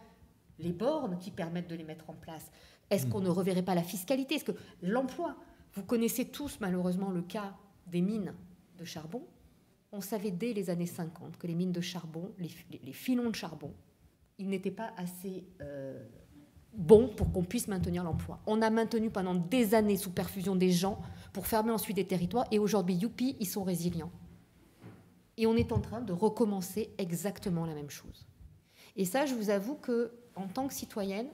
[SPEAKER 4] les bornes qui permettent de les mettre en place? Est-ce qu'on ne reverrait pas la fiscalité? Est-ce que l'emploi? Vous connaissez tous malheureusement le cas des mines de charbon. On savait dès les années 50 que les mines de charbon, les filons de charbon, ils n'étaient pas assez bon pour qu'on puisse maintenir l'emploi. On a maintenu pendant des années sous perfusion des gens pour fermer ensuite des territoires, et aujourd'hui, youpi, ils sont résilients. Et on est en train de recommencer exactement la même chose. Et ça, je vous avoue qu'en tant que citoyenne,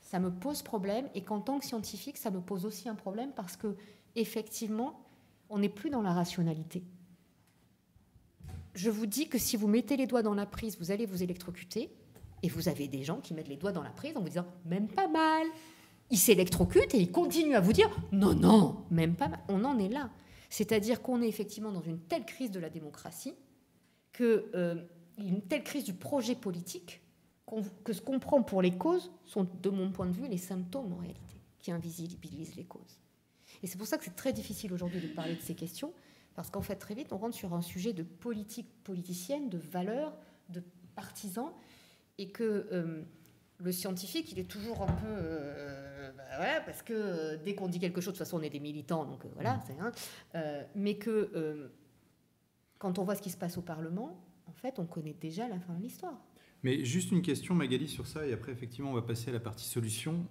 [SPEAKER 4] ça me pose problème, et qu'en tant que scientifique, ça me pose aussi un problème, parce que effectivement, on n'est plus dans la rationalité. Je vous dis que si vous mettez les doigts dans la prise, vous allez vous électrocuter, et vous avez des gens qui mettent les doigts dans la prise en vous disant « même pas mal ». Ils s'électrocutent et ils continuent à vous dire « non, non, même pas mal ». On en est là. C'est-à-dire qu'on est effectivement dans une telle crise de la démocratie, une telle crise du projet politique, que ce qu'on prend pour les causes sont, de mon point de vue, les symptômes en réalité, qui invisibilisent les causes. Et c'est pour ça que c'est très difficile aujourd'hui de parler de ces questions, parce qu'en fait, très vite, on rentre sur un sujet de politique politicienne, de valeurs, de partisans, et que le scientifique, il est toujours un peu... voilà, parce que dès qu'on dit quelque chose, de toute façon, on est des militants, donc voilà, mais que quand on voit ce qui se passe au Parlement, en fait, on connaît déjà la fin de l'histoire.
[SPEAKER 3] Mais juste une question, Magali, sur ça, et après, effectivement, on va passer à la partie solution.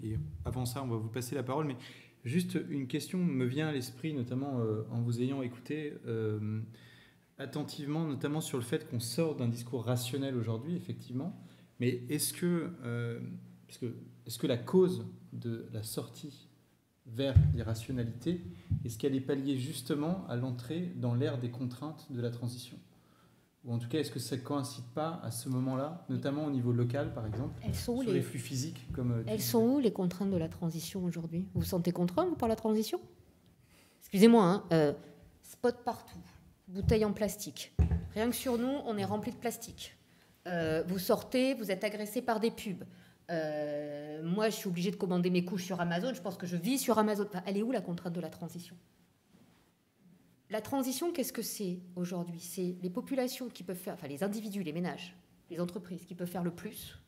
[SPEAKER 3] Et avant ça, on va vous passer la parole. Mais juste une question me vient à l'esprit, notamment en vous ayant écouté attentivement, notamment sur le fait qu'on sort d'un discours rationnel aujourd'hui, effectivement. Mais est-ce que la cause de la sortie vers l'irrationalité, est-ce qu'elle est palliée justement à l'entrée dans l'ère des contraintes de la transition ? Ou en tout cas, est-ce que ça ne coïncide pas à ce moment-là, notamment au niveau local, par exemple, sur les flux physiques
[SPEAKER 4] Elles sont où, les contraintes de la transition aujourd'hui ? Vous vous sentez contraint, vous, par la transition ? Excusez-moi, spot partout, bouteilles en plastique. Rien que sur nous, on est rempli de plastique. Vous sortez, vous êtes agressé par des pubs. Moi, je suis obligée de commander mes couches sur Amazon. Je pense que je vis sur Amazon. Enfin, elle est où, la contrainte de la transition ? La transition, qu'est-ce que c'est aujourd'hui ? C'est les populations qui peuvent faire, enfin les individus, les ménages, les entreprises qui peuvent faire le plus,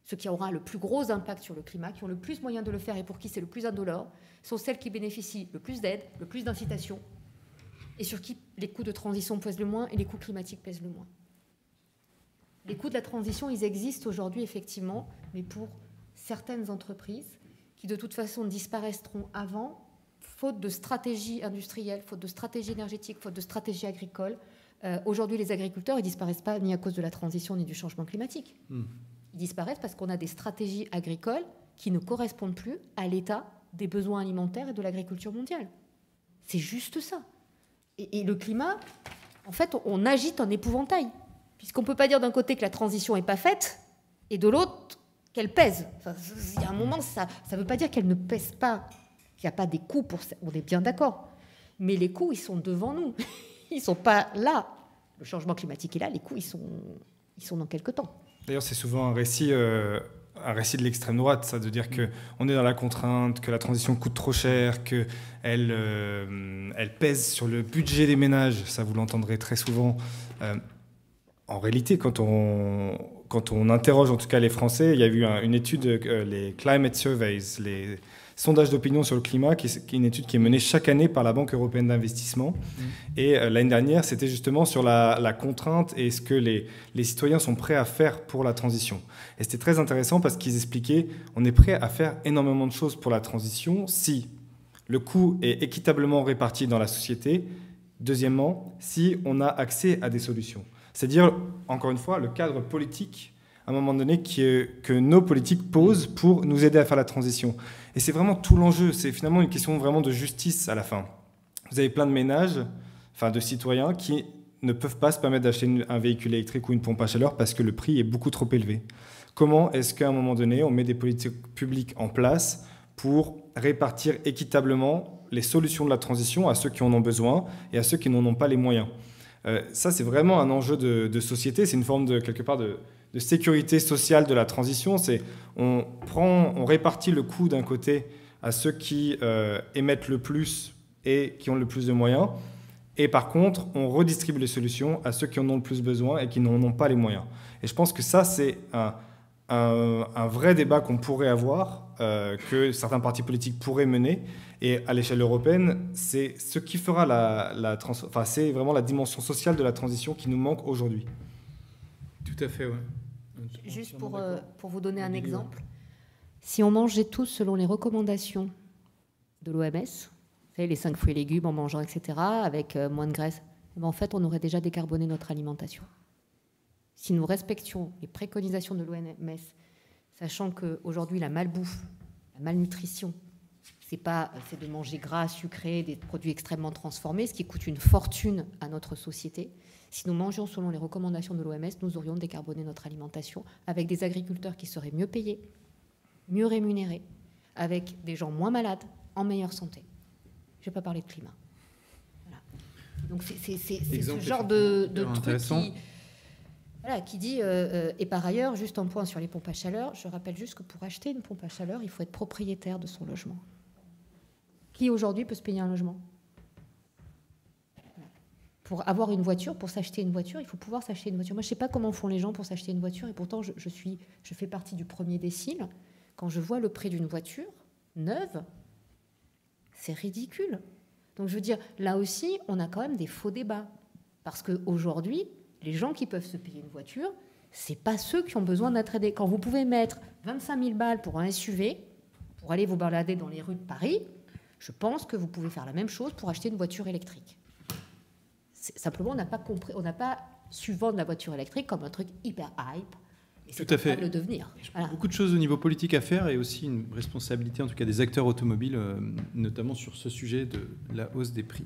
[SPEAKER 4] ce qui aura le plus gros impact sur le climat, qui ont le plus moyen de le faire et pour qui c'est le plus indolore, sont celles qui bénéficient le plus d'aide, le plus d'incitation, et sur qui les coûts de transition pèsent le moins et les coûts climatiques pèsent le moins. Les coûts de la transition, ils existent aujourd'hui effectivement, mais pour certaines entreprises qui de toute façon disparaîtront avant, faute de stratégie industrielle, faute de stratégie énergétique, faute de stratégie agricole. Aujourd'hui, les agriculteurs, ils ne disparaissent pas ni à cause de la transition ni du changement climatique. Ils disparaissent parce qu'on a des stratégies agricoles qui ne correspondent plus à l'état des besoins alimentaires et de l'agriculture mondiale. C'est juste ça. Et le climat, en fait, on agite un épouvantail, puisqu'on ne peut pas dire d'un côté que la transition n'est pas faite, et de l'autre qu'elle pèse. Enfin, il y a un moment, ça ne veut pas dire qu'elle ne pèse pas, qu'il n'y a pas des coûts pour ça. On est bien d'accord. Mais les coûts, ils sont devant nous. Ils ne sont pas là. Le changement climatique est là, les coûts, ils sont dans quelques temps.
[SPEAKER 1] D'ailleurs, c'est souvent un récit de l'extrême droite, ça, de dire qu'on est dans la contrainte, que la transition coûte trop cher, qu'elle pèse sur le budget des ménages. Ça, vous l'entendrez très souvent. En réalité, quand on interroge en tout cas les Français, il y a eu une étude, les Climate Surveys, les sondages d'opinion sur le climat, qui est une étude qui est menée chaque année par la Banque européenne d'investissement. Et l'année dernière, c'était justement sur la contrainte et ce que les citoyens sont prêts à faire pour la transition. Et c'était très intéressant parce qu'ils expliquaient on est prêt à faire énormément de choses pour la transition si le coût est équitablement réparti dans la société. Deuxièmement, si on a accès à des solutions. C'est-à-dire, encore une fois, le cadre politique, à un moment donné, que nos politiques posent pour nous aider à faire la transition. Et c'est vraiment tout l'enjeu. C'est finalement une question vraiment de justice à la fin. Vous avez plein de ménages, enfin de citoyens, qui ne peuvent pas se permettre d'acheter un véhicule électrique ou une pompe à chaleur parce que le prix est beaucoup trop élevé. Comment est-ce qu'à un moment donné, on met des politiques publiques en place pour répartir équitablement les solutions de la transition à ceux qui en ont besoin et à ceux qui n'en ont pas les moyens ? Ça, c'est vraiment un enjeu de société. C'est une forme de, quelque part, de sécurité sociale de la transition. On répartit le coût d'un côté à ceux qui émettent le plus et qui ont le plus de moyens. Et par contre, on redistribue les solutions à ceux qui en ont le plus besoin et qui n'en ont pas les moyens. Et je pense que ça, c'est un vrai débat qu'on pourrait avoir, que certains partis politiques pourraient mener. Et à l'échelle européenne, c'est ce qui fera c'est vraiment la dimension sociale de la transition qui nous manque aujourd'hui.
[SPEAKER 3] Tout à fait, oui.
[SPEAKER 4] Juste pour vous donner un exemple, Si on mangeait tous selon les recommandations de l'OMS, vous savez, les 5 fruits et légumes en mangeant, etc., avec moins de graisse, en fait, on aurait déjà décarboné notre alimentation. Si nous respections les préconisations de l'OMS, sachant qu'aujourd'hui, la malbouffe, la malnutrition, c'est de manger gras, sucré, des produits extrêmement transformés, ce qui coûte une fortune à notre société. Si nous mangions selon les recommandations de l'OMS, nous aurions décarboné notre alimentation avec des agriculteurs qui seraient mieux payés, mieux rémunérés, avec des gens moins malades, en meilleure santé. Je ne vais pas parler de climat. Voilà. Donc c'est ce genre de truc qui dit... et par ailleurs, juste un point sur les pompes à chaleur, je rappelle juste que pour acheter une pompe à chaleur, il faut être propriétaire de son logement. Qui aujourd'hui peut se payer un logement ? Pour avoir une voiture, pour s'acheter une voiture, il faut pouvoir s'acheter une voiture. Moi, je ne sais pas comment font les gens pour s'acheter une voiture, et pourtant, je fais partie du premier décile. Quand je vois le prix d'une voiture neuve, c'est ridicule. Donc, je veux dire, là aussi, on a quand même des faux débats. Parce qu'aujourd'hui, les gens qui peuvent se payer une voiture, ce n'est pas ceux qui ont besoin d'être aidés. Quand vous pouvez mettre 25 000 balles pour un SUV, pour aller vous balader dans les rues de Paris, je pense que vous pouvez faire la même chose pour acheter une voiture électrique. Simplement, on n'a pas compris, on n'a pas su vendre la voiture électrique comme un truc hyper hype. Et
[SPEAKER 3] tout à fait.
[SPEAKER 4] Le devenir. Voilà.
[SPEAKER 3] Beaucoup de choses au niveau politique à faire et aussi une responsabilité, en tout cas des acteurs automobiles, notamment sur ce sujet de la hausse des prix.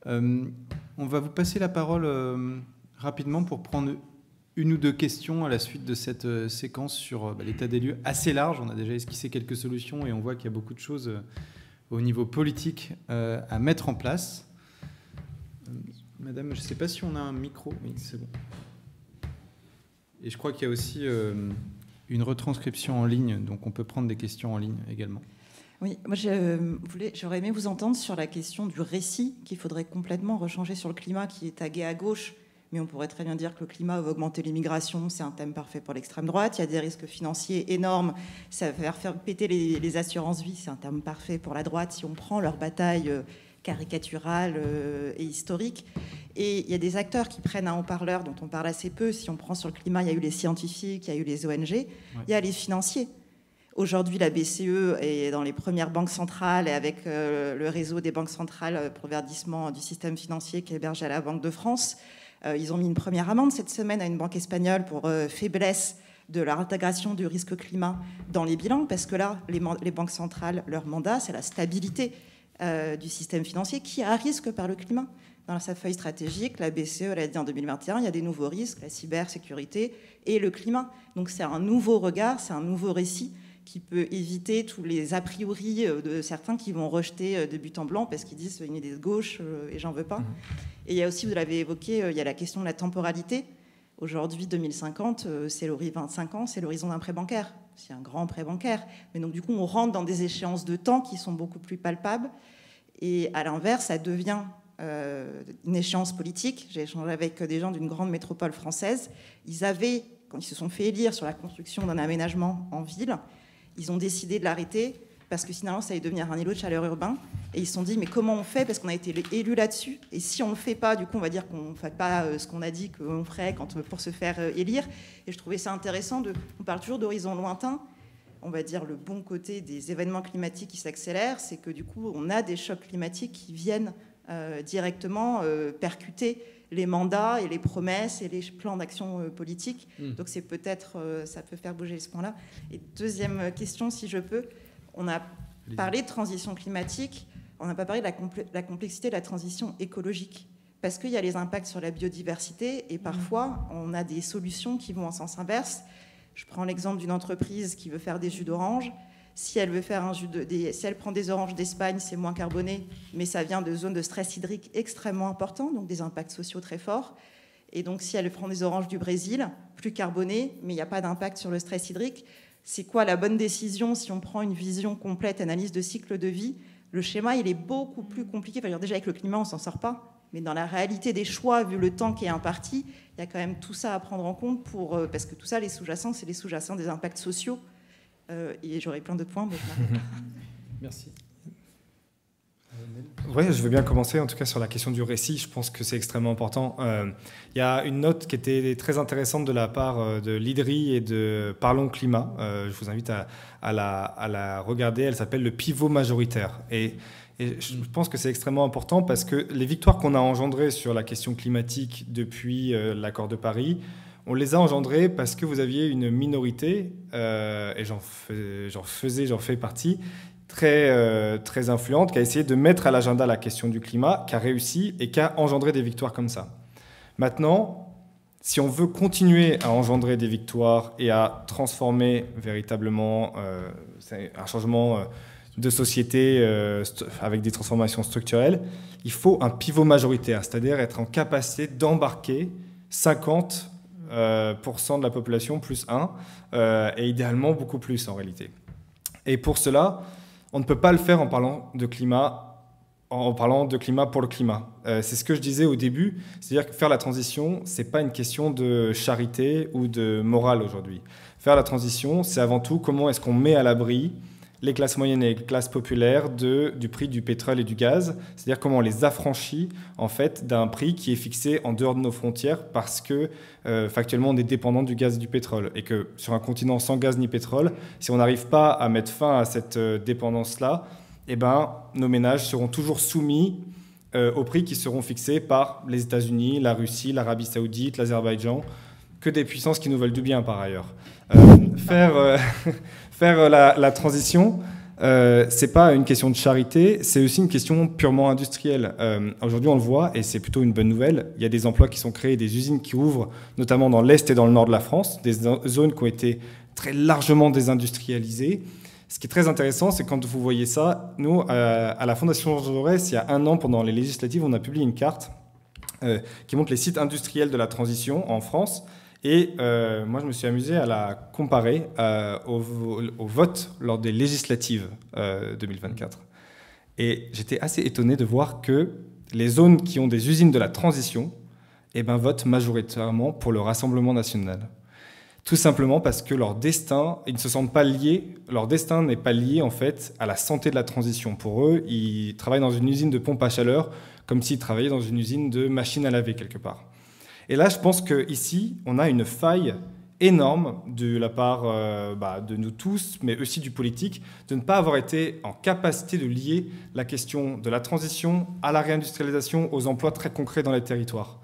[SPEAKER 3] On va vous passer la parole rapidement pour prendre une ou deux questions à la suite de cette séquence sur l'état des lieux assez large. On a déjà esquissé quelques solutions et on voit qu'il y a beaucoup de choses au niveau politique à mettre en place. Madame, je ne sais pas si on a un micro. Oui, c'est bon. Et je crois qu'il y a aussi une retranscription en ligne, donc on peut prendre des questions en ligne également.
[SPEAKER 5] Oui, moi j'aurais aimé vous entendre sur la question du récit qu'il faudrait complètement rechanger sur le climat, qui est tagué à gauche, mais on pourrait très bien dire que le climat va augmenter l'immigration, c'est un thème parfait pour l'extrême droite, il y a des risques financiers énormes, ça va faire péter les assurances-vie, c'est un thème parfait pour la droite, si on prend leur bataille caricaturale et historique. Et il y a des acteurs qui prennent un haut-parleur dont on parle assez peu. Si on prend sur le climat, il y a eu les scientifiques, il y a eu les ONG, il y a les financiers. Aujourd'hui, la BCE est dans les premières banques centrales et avec le réseau des banques centrales pour le verdissement du système financier qui est hébergé à la Banque de France. Ils ont mis une première amende cette semaine à une banque espagnole pour faiblesse de leur intégration du risque climat dans les bilans, parce que là, les banques centrales, leur mandat, c'est la stabilité du système financier qui est à risque par le climat. Dans sa feuille stratégique, la BCE, elle a dit en 2021, il y a des nouveaux risques, la cybersécurité et le climat. Donc c'est un nouveau regard, c'est un nouveau récit qui peut éviter tous les a priori de certains qui vont rejeter de but en blanc parce qu'ils disent une idée de gauche et j'en veux pas. Et il y a aussi, vous l'avez évoqué, il y a la question de la temporalité. Aujourd'hui, 2050, c'est l'horizon 25 ans, c'est l'horizon d'un prêt bancaire. C'est un grand prêt bancaire. Mais donc du coup, on rentre dans des échéances de temps qui sont beaucoup plus palpables. Et à l'inverse, ça devient une échéance politique. J'ai échangé avec des gens d'une grande métropole française. Ils avaient, quand ils se sont fait élire sur la construction d'un aménagement en ville, ils ont décidé de l'arrêter parce que sinon ça allait devenir un îlot de chaleur urbain. Et ils se sont dit, mais comment on fait ? Parce qu'on a été élus là-dessus. Et si on ne le fait pas, du coup, on va dire qu'on ne fait pas ce qu'on a dit qu'on ferait pour se faire élire. Et je trouvais ça intéressant. On parle toujours d'horizon lointain. On va dire le bon côté des événements climatiques qui s'accélèrent, c'est que du coup, on a des chocs climatiques qui viennent directement percuter les mandats et les promesses et les plans d'action politiques. Donc c'est peut-être, ça peut faire bouger ce point-là. Et deuxième question, si je peux, on a parlé de transition climatique, on n'a pas parlé de la complexité de la transition écologique. Parce qu'il y a les impacts sur la biodiversité et parfois, on a des solutions qui vont en sens inverse. Je prends l'exemple d'une entreprise qui veut faire des jus d'orange. Si elle veut faire si elle prend des oranges d'Espagne, c'est moins carboné, mais ça vient de zones de stress hydrique extrêmement importants, donc des impacts sociaux très forts. Et donc, si elle prend des oranges du Brésil, plus carbonées, mais il n'y a pas d'impact sur le stress hydrique, c'est quoi la bonne décision si on prend une vision complète, analyse de cycle de vie ? Le schéma, il est beaucoup plus compliqué. Enfin, déjà, avec le climat, on ne s'en sort pas. Mais dans la réalité des choix, vu le temps qui est imparti, il y a quand même tout ça à prendre en compte parce que tout ça, les sous-jacents, c'est les sous-jacents des impacts sociaux. Et j'aurais plein de points, mais je m'arrête là.
[SPEAKER 3] Merci.
[SPEAKER 1] Oui, je veux bien commencer en tout cas sur la question du récit. Je pense que c'est extrêmement important. Il y a une note qui était très intéressante de la part de l'IDRI et de Parlons Climat. Je vous invite à la regarder. Elle s'appelle le pivot majoritaire. Et je pense que c'est extrêmement important parce que les victoires qu'on a engendrées sur la question climatique depuis l'accord de Paris, on les a engendrées parce que vous aviez une minorité, et j'en fais partie, très influente, qui a essayé de mettre à l'agenda la question du climat, qui a réussi et qui a engendré des victoires comme ça. Maintenant, si on veut continuer à engendrer des victoires et à transformer véritablement un changement de société avec des transformations structurelles, il faut un pivot majoritaire, c'est-à-dire être en capacité d'embarquer 50% de la population plus 1, et idéalement beaucoup plus en réalité. Et pour cela, on ne peut pas le faire en parlant de climat pour le climat. C'est ce que je disais au début, c'est-à-dire que faire la transition, ce n'est pas une question de charité ou de morale aujourd'hui. Faire la transition, c'est avant tout comment est-ce qu'on met à l'abri les classes moyennes et les classes populaires du prix du pétrole et du gaz, c'est-à-dire comment on les affranchit en fait d'un prix qui est fixé en dehors de nos frontières parce que factuellement on est dépendant du gaz et du pétrole et que sur un continent sans gaz ni pétrole, si on n'arrive pas à mettre fin à cette dépendance-là, eh ben, nos ménages seront toujours soumis aux prix qui seront fixés par les États-Unis, la Russie, l'Arabie Saoudite, l'Azerbaïdjan, que des puissances qui nous veulent du bien par ailleurs. Faire la transition, c'est pas une question de charité, c'est aussi une question purement industrielle. Aujourd'hui, on le voit, et c'est plutôt une bonne nouvelle, il y a des emplois qui sont créés, des usines qui ouvrent, notamment dans l'Est et dans le Nord de la France, des zones qui ont été très largement désindustrialisées. Ce qui est très intéressant, c'est quand vous voyez ça, nous, à la Fondation Jean Jaurès, il y a un an, pendant les législatives, on a publié une carte qui montre les sites industriels de la transition en France. Et moi, je me suis amusé à la comparer au vote lors des législatives 2024. Et j'étais assez étonné de voir que les zones qui ont des usines de la transition votent majoritairement pour le Rassemblement national. Tout simplement parce que leur destin, ils ne se sentent pas liés, leur destin n'est pas lié en fait à la santé de la transition. Pour eux, ils travaillent dans une usine de pompe à chaleur comme s'ils travaillaient dans une usine de machine à laver quelque part. Et là, je pense qu'ici, on a une faille énorme de la part de nous tous, mais aussi du politique, de ne pas avoir été en capacité de lier la question de la transition à la réindustrialisation, aux emplois très concrets dans les territoires.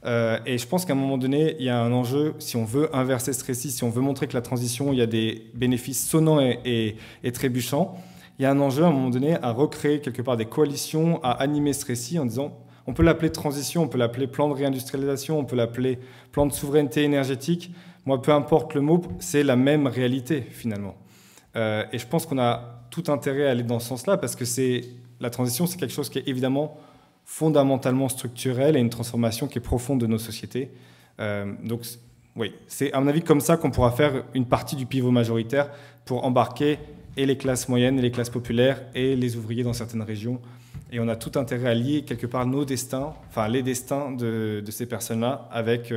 [SPEAKER 1] Et je pense qu'à un moment donné, il y a un enjeu, si on veut inverser ce récit, si on veut montrer que la transition, il y a des bénéfices sonnants et trébuchants, il y a un enjeu à un moment donné à recréer quelque part des coalitions, à animer ce récit en disant... On peut l'appeler transition, on peut l'appeler plan de réindustrialisation, on peut l'appeler plan de souveraineté énergétique. Moi, peu importe le mot, c'est la même réalité, finalement. Et je pense qu'on a tout intérêt à aller dans ce sens-là, parce que la transition, c'est quelque chose qui est évidemment fondamentalement structurel et une transformation qui est profonde de nos sociétés. Donc, oui, c'est à mon avis comme ça qu'on pourra faire une partie du pivot majoritaire pour embarquer et les classes moyennes et les classes populaires et les ouvriers dans certaines régions. Et on a tout intérêt à lier quelque part nos destins, enfin les destins de ces personnes-là avec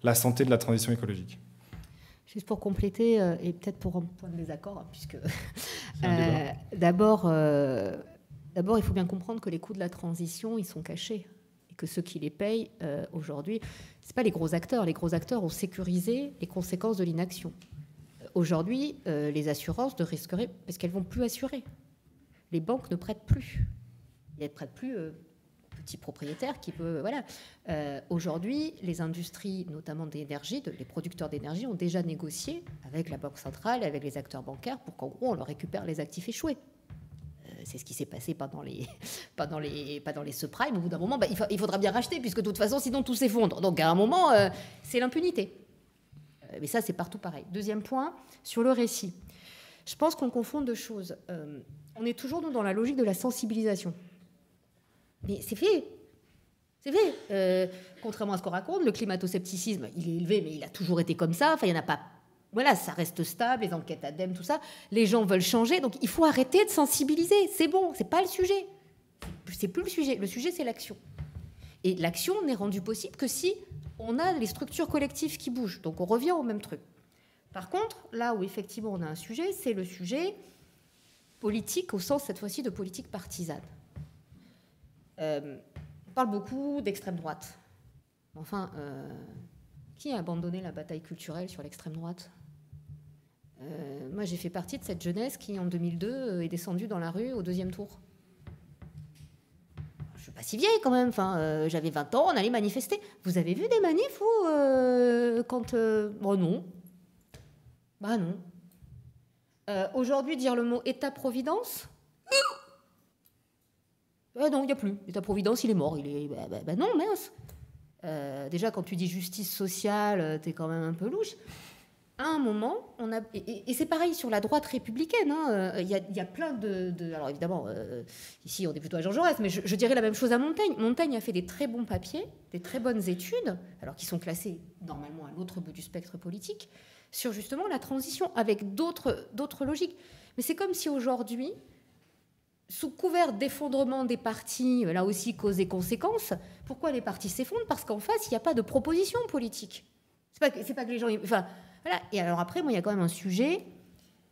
[SPEAKER 1] la santé de la transition écologique.
[SPEAKER 4] Juste pour compléter, et peut-être pour un point de désaccord, hein, puisque d'abord, il faut bien comprendre que les coûts de la transition, ils sont cachés. Et que ceux qui les payent aujourd'hui, ce n'est pas les gros acteurs. Les gros acteurs ont sécurisé les conséquences de l'inaction. Aujourd'hui, les assurances ne risqueraient, parce qu'elles ne vont plus assurer. Les banques ne prêtent plus. Elles ne prêtent plus petits propriétaires qui peuvent... Voilà. Aujourd'hui, les industries, notamment d'énergie, les producteurs d'énergie, ont déjà négocié avec la Banque centrale, avec les acteurs bancaires, pour qu'en gros, on leur récupère les actifs échoués. C'est ce qui s'est passé pas dans les subprimes. Au bout d'un moment, il faudra bien racheter, puisque de toute façon, sinon tout s'effondre. Donc à un moment, c'est l'impunité. Mais ça, c'est partout pareil. Deuxième point, sur le récit. Je pense qu'on confond deux choses. On est toujours dans la logique de la sensibilisation. Mais c'est fait. C'est fait. Contrairement à ce qu'on raconte, le climato-scepticisme, il est élevé, mais il a toujours été comme ça. Enfin, il n'y en a pas... Voilà, ça reste stable, les enquêtes ADEME, tout ça. Les gens veulent changer, donc il faut arrêter de sensibiliser. C'est bon, c'est pas le sujet. C'est plus le sujet. Le sujet, c'est l'action. Et l'action n'est rendue possible que si on a les structures collectives qui bougent. Donc on revient au même truc. Par contre, là où effectivement on a un sujet, c'est le sujet politique, au sens cette fois-ci de politique partisane. On parle beaucoup d'extrême droite. Enfin, qui a abandonné la bataille culturelle sur l'extrême droite ? Moi, j'ai fait partie de cette jeunesse qui, en 2002, est descendue dans la rue au 2e tour. Je suis pas si vieille quand même. Enfin, j'avais 20 ans, on allait manifester. Vous avez vu des manifs où quand bon, non. Bah non. Aujourd'hui, dire le mot État-providence, non, il n'y a plus. L'État-providence, il est mort. Il est non, mince. Déjà, quand tu dis justice sociale, t'es quand même un peu louche. À un moment, on a et c'est pareil sur la droite républicaine. Il y a plein de alors évidemment, ici on est plutôt à Jean Jaurès, mais je dirais la même chose à Montaigne. Montaigne a fait des très bons papiers, des très bonnes études, alors qui sont classés normalement à l'autre bout du spectre politique, sur justement la transition avec d'autres logiques. Mais c'est comme si aujourd'hui, sous couvert d'effondrement des partis, là aussi cause et conséquence, pourquoi les partis s'effondrent ? Parce qu'en face, il n'y a pas de proposition politique. C'est pas que les gens... Enfin, voilà. Et alors après, moi, il y a quand même un sujet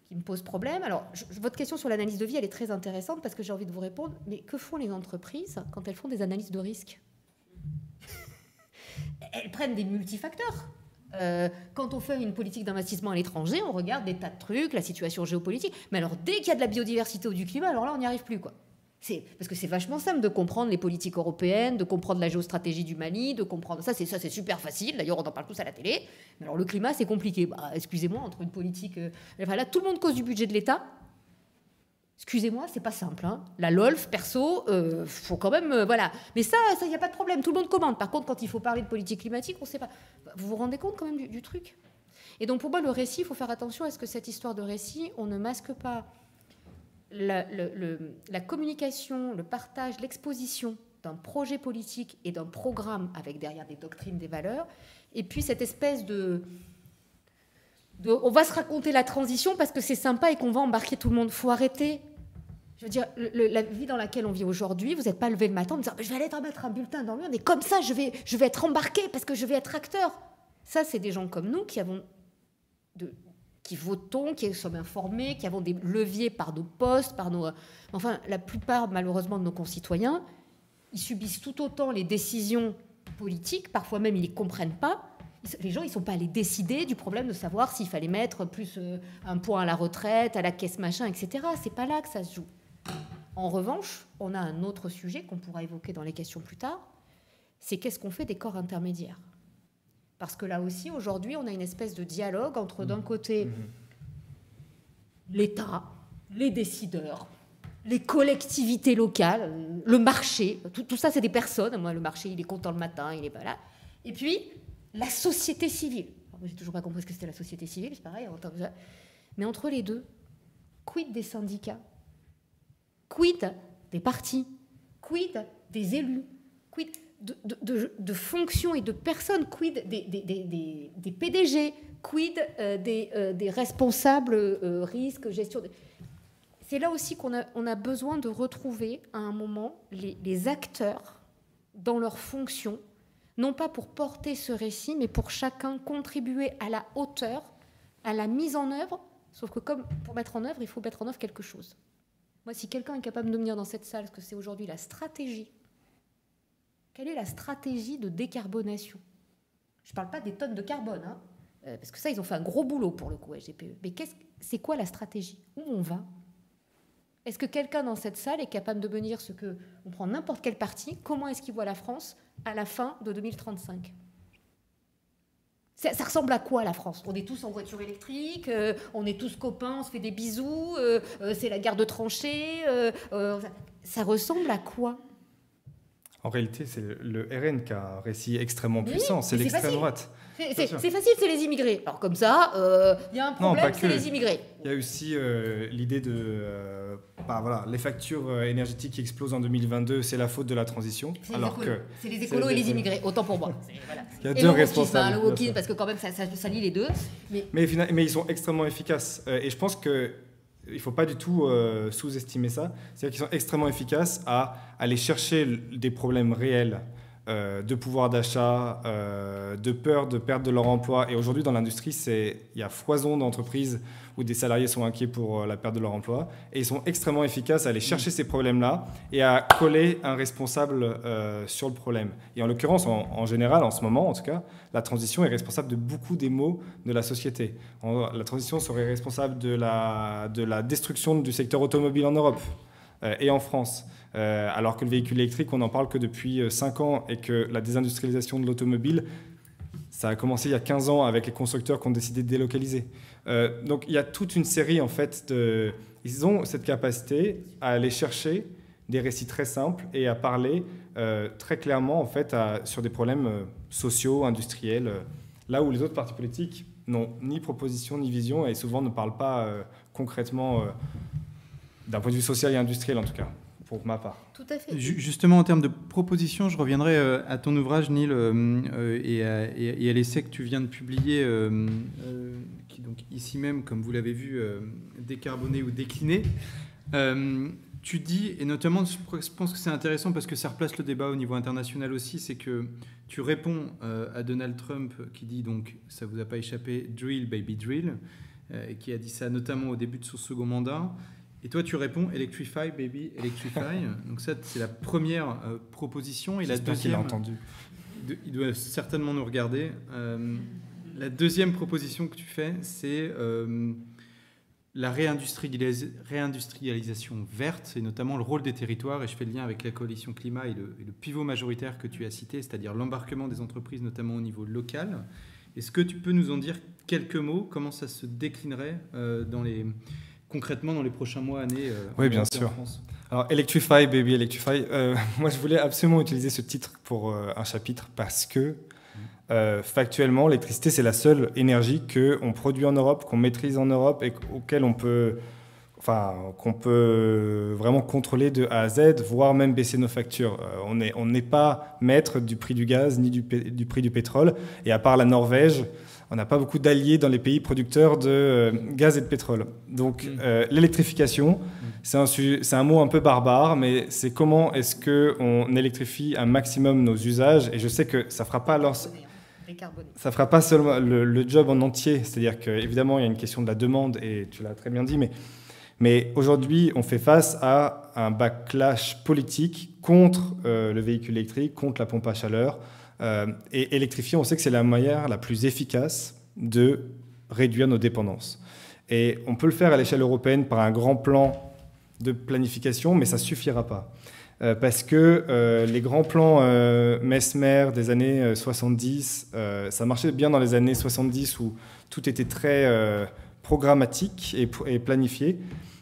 [SPEAKER 4] qui me pose problème. Alors, votre question sur l'analyse de vie, elle est très intéressante parce que j'ai envie de vous répondre. Mais que font les entreprises quand elles font des analyses de risque ? Elles prennent des multifacteurs. Quand on fait une politique d'investissement à l'étranger, on regarde des tas de trucs, la situation géopolitique. Mais alors, dès qu'il y a de la biodiversité ou du climat, alors là, on n'y arrive plus, quoi. Parce que c'est vachement simple de comprendre les politiques européennes, de comprendre la géostratégie du Mali, de comprendre... Ça, c'est super facile. D'ailleurs, on en parle tous à la télé. Mais alors, le climat, c'est compliqué. Bah, excusez-moi, entre une politique... Enfin, là, tout le monde cause du budget de l'État. Excusez-moi, c'est pas simple. Hein. La LOLF, perso, faut quand même... voilà. Mais ça, il n'y a pas de problème. Tout le monde commande. Par contre, quand il faut parler de politique climatique, on ne sait pas. Vous vous rendez compte quand même du truc ? Et donc, pour moi, le récit, il faut faire attention à ce que cette histoire de récit, on ne masque pas la communication, le partage, l'exposition d'un projet politique et d'un programme avec derrière des doctrines, des valeurs, et puis cette espèce de on va se raconter la transition parce que c'est sympa et qu'on va embarquer tout le monde. Faut arrêter. Je veux dire, la vie dans laquelle on vit aujourd'hui, vous n'êtes pas levé le matin en disant je vais aller mettre un bulletin dans l'urne et comme ça je vais être embarqué parce que je vais être acteur. Ça, c'est des gens comme nous qui votons, qui sommes informés, qui avons des leviers par nos postes, par nos... Enfin, la plupart, malheureusement, de nos concitoyens, ils subissent tout autant les décisions politiques, parfois même ils ne les comprennent pas. Les gens, ils ne sont pas allés décider du problème de savoir s'il fallait mettre plus un point à la retraite, à la caisse machin, etc. C'est pas là que ça se joue. En revanche, on a un autre sujet qu'on pourra évoquer dans les questions plus tard, c'est qu'est-ce qu'on fait des corps intermédiaires ? Parce que là aussi, aujourd'hui, on a une espèce de dialogue entre, d'un côté, l'État, les décideurs, les collectivités locales, le marché. Tout ça, c'est des personnes. Moi, le marché, il est content le matin, il est pas là. Et puis, la société civile. Alors, moi, j'ai toujours pas compris ce que c'était la société civile, c'est pareil. Mais entre les deux, quid des syndicats ? Quid des partis ? Quid des élus ? Quid de fonctions et de personnes, quid des PDG, quid des responsables risques, gestion... C'est là aussi qu'on a besoin de retrouver à un moment les acteurs dans leurs fonctions, non pas pour porter ce récit, mais pour chacun contribuer à la hauteur, à la mise en œuvre, sauf que comme pour mettre en œuvre, il faut mettre en œuvre quelque chose. Moi, si quelqu'un est capable de me dire dans cette salle ce que c'est aujourd'hui la stratégie, quelle est la stratégie de décarbonation ? Je ne parle pas des tonnes de carbone, hein, parce que ça, ils ont fait un gros boulot pour le coup, SGPE. Mais c'est quoi la stratégie ? Où on va ? Est-ce que quelqu'un dans cette salle est capable de me dire ce que... On prend n'importe quel parti, comment est-ce qu'il voit la France à la fin de 2035 ? Ça ressemble à quoi, la France ? On est tous en voiture électrique, on est tous copains, on se fait des bisous, c'est la guerre de tranchées. Ça ressemble à quoi ?
[SPEAKER 1] En réalité, c'est le RN qui a un récit extrêmement puissant, c'est l'extrême droite.
[SPEAKER 4] C'est facile, c'est les immigrés. Alors comme ça, il y a un problème, c'est les immigrés.
[SPEAKER 1] Il y a aussi l'idée de... voilà, les factures énergétiques qui explosent en 2022, c'est la faute de la transition.
[SPEAKER 4] C'est les écolos et les immigrés, autant pour moi. Voilà.
[SPEAKER 1] Il y a deux responsables.
[SPEAKER 4] Le wokisme, parce que quand même, ça lie les deux.
[SPEAKER 1] Mais ils sont extrêmement efficaces. Et je pense que il ne faut pas du tout sous-estimer ça. C'est-à-dire qu'ils sont extrêmement efficaces à aller chercher des problèmes réels de pouvoir d'achat, de peur de perdre leur emploi. Et aujourd'hui, dans l'industrie, il y a foison d'entreprises où des salariés sont inquiets pour la perte de leur emploi. Et ils sont extrêmement efficaces à aller chercher ces problèmes-là et à coller un responsable sur le problème. Et en l'occurrence, en général, en ce moment, en tout cas, la transition est responsable de beaucoup des maux de la société. La transition serait responsable de la destruction du secteur automobile en Europe et en France. Alors que le véhicule électrique, on n'en parle que depuis 5 ans et que la désindustrialisation de l'automobile, ça a commencé il y a 15 ans avec les constructeurs qui ont décidé de délocaliser. Donc il y a toute une série, en fait, ils ont cette capacité à aller chercher des récits très simples et à parler très clairement, en fait, sur des problèmes sociaux, industriels, là où les autres partis politiques n'ont ni proposition ni vision et souvent ne parlent pas concrètement d'un point de vue social et industriel, en tout cas. Pour ma part.
[SPEAKER 4] Tout à fait.
[SPEAKER 3] Justement, en termes de propositions, je reviendrai à ton ouvrage, Neil, et à l'essai que tu viens de publier, qui donc ici même, comme vous l'avez vu, décarboné ou décliné. Tu dis, et notamment, je pense que c'est intéressant parce que ça replace le débat au niveau international aussi, c'est que tu réponds à Donald Trump qui dit, donc, ça ne vous a pas échappé, drill, baby, drill, et qui a dit ça notamment au début de son second mandat. Et toi, tu réponds Electrify, baby, electrify. Donc ça, c'est la première proposition. Et la deuxième,
[SPEAKER 1] qu'il a entendu.
[SPEAKER 3] Il doit certainement nous regarder. La deuxième proposition que tu fais, c'est la réindustrialisation verte, et notamment le rôle des territoires. Et je fais le lien avec la coalition climat et le pivot majoritaire que tu as cité, c'est-à-dire l'embarquement des entreprises, notamment au niveau local. Est-ce que tu peux nous en dire quelques mots? Comment ça se déclinerait concrètement dans les prochains mois, années
[SPEAKER 1] oui, bien sûr. En France. Alors, Electrify, Baby, Electrify, moi je voulais absolument utiliser ce titre pour un chapitre parce que factuellement, l'électricité, c'est la seule énergie qu'on produit en Europe, qu'on maîtrise en Europe et auquel qu'on peut vraiment contrôler de A à Z, voire même baisser nos factures. On n'est pas maître du prix du gaz ni du prix du pétrole. Et à part la Norvège, on n'a pas beaucoup d'alliés dans les pays producteurs de gaz et de pétrole. Donc l'électrification, c'est un mot un peu barbare, mais c'est comment est-ce qu'on électrifie un maximum nos usages. Et je sais que ça ne fera pas seulement le job en entier. C'est-à-dire qu'évidemment, il y a une question de la demande, et tu l'as très bien dit, mais aujourd'hui, on fait face à un backlash politique contre le véhicule électrique, contre la pompe à chaleur. Et électrifier, on sait que c'est la manière la plus efficace de réduire nos dépendances. Et on peut le faire à l'échelle européenne par un grand plan de planification, mais ça ne suffira pas. Parce que les grands plans Mesmer des années 70, ça marchait bien dans les années 70 où tout était très programmatique et planifié.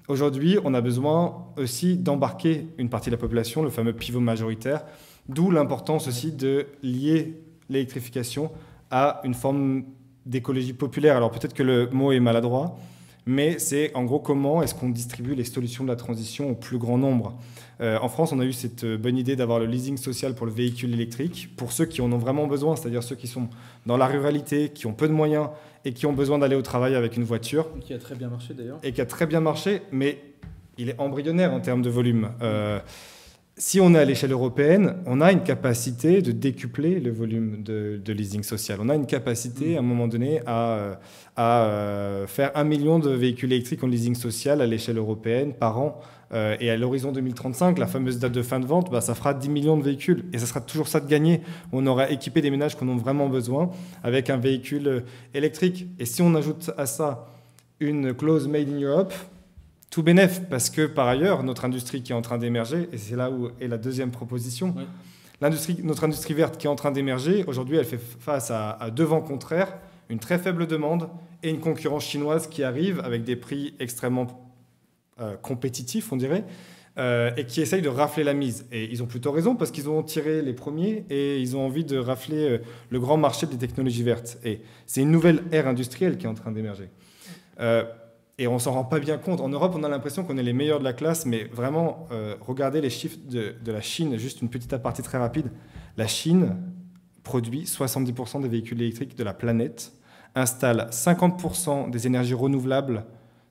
[SPEAKER 1] Aujourd'hui, on a besoin aussi d'embarquer une partie de la population, le fameux pivot majoritaire, d'où l'importance aussi de lier l'électrification à une forme d'écologie populaire. Alors peut-être que le mot est maladroit, mais c'est en gros comment est-ce qu'on distribue les solutions de la transition au plus grand nombre. En France, on a eu cette bonne idée d'avoir le leasing social pour le véhicule électrique, pour ceux qui en ont vraiment besoin, c'est-à-dire ceux qui sont dans la ruralité, qui ont peu de moyens et qui ont besoin d'aller au travail avec une voiture.
[SPEAKER 3] Qui a très bien marché d'ailleurs.
[SPEAKER 1] Et qui a très bien marché, mais il est embryonnaire en termes de volume. Si on est à l'échelle européenne, on a une capacité de décupler le volume de leasing social. On a une capacité, à un moment donné, à faire 1 million de véhicules électriques en leasing social à l'échelle européenne par an. Et à l'horizon 2035, la fameuse date de fin de vente, ça fera 10 millions de véhicules. Et ça sera toujours ça de gagner. On aura équipé des ménages qu'on a vraiment besoin avec un véhicule électrique. Et si on ajoute à ça une clause Made in Europe, tout bénef, parce que par ailleurs, notre industrie qui est en train d'émerger, et c'est là où est la deuxième proposition, notre industrie verte qui est en train d'émerger, aujourd'hui, elle fait face à deux vents contraires, une très faible demande et une concurrence chinoise qui arrive avec des prix extrêmement compétitifs, on dirait, et qui essayent de rafler la mise. Et ils ont plutôt raison, parce qu'ils ont tiré les premiers et ils ont envie de rafler le grand marché des technologies vertes. Et c'est une nouvelle ère industrielle qui est en train d'émerger. Et on ne s'en rend pas bien compte. En Europe, on a l'impression qu'on est les meilleurs de la classe, mais vraiment, regardez les chiffres de la Chine, juste une petite aparté très rapide. La Chine produit 70% des véhicules électriques de la planète, installe 50% des énergies renouvelables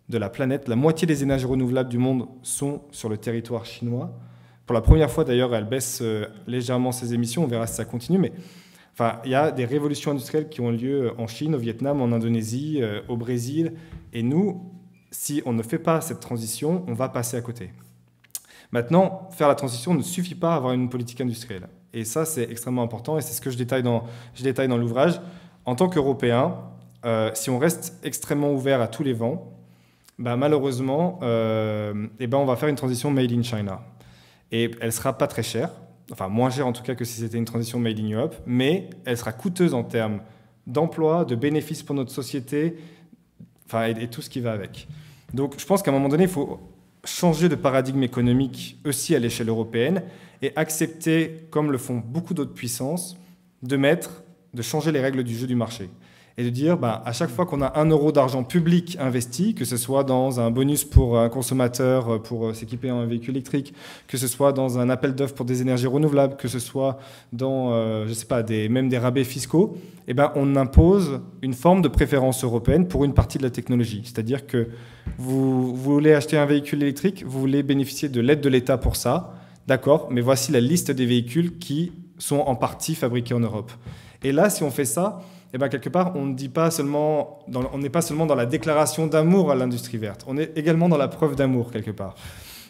[SPEAKER 1] de la planète. La moitié des énergies renouvelables du monde sont sur le territoire chinois. Pour la première fois, d'ailleurs, elle baisse légèrement ses émissions. On verra si ça continue. Mais enfin, il y a des révolutions industrielles qui ont lieu en Chine, au Vietnam, en Indonésie, au Brésil. Et nous, si on ne fait pas cette transition, on va passer à côté. Maintenant, faire la transition ne suffit pas à avoir une politique industrielle. Et ça, c'est extrêmement important. Et c'est ce que je détaille dans l'ouvrage. En tant qu'Européens, si on reste extrêmement ouvert à tous les vents, bah, malheureusement, on va faire une transition made in China. Et elle ne sera pas très chère, enfin moins chère en tout cas que si c'était une transition made in Europe, mais elle sera coûteuse en termes d'emploi, de bénéfices pour notre société, enfin, et tout ce qui va avec. Donc je pense qu'à un moment donné, il faut changer de paradigme économique aussi à l'échelle européenne et accepter, comme le font beaucoup d'autres puissances, de changer les règles du jeu du marché. Et de dire, à chaque fois qu'on a 1 euro d'argent public investi, que ce soit dans un bonus pour un consommateur pour s'équiper en un véhicule électrique, que ce soit dans un appel d'offres pour des énergies renouvelables, que ce soit dans, même des rabais fiscaux, on impose une forme de préférence européenne pour une partie de la technologie. C'est-à-dire que vous voulez acheter un véhicule électrique, vous voulez bénéficier de l'aide de l'État pour ça, d'accord, mais voici la liste des véhicules qui sont en partie fabriqués en Europe. Et là, si on fait ça, quelque part, on n'est pas seulement dans la déclaration d'amour à l'industrie verte, on est également dans la preuve d'amour, quelque part.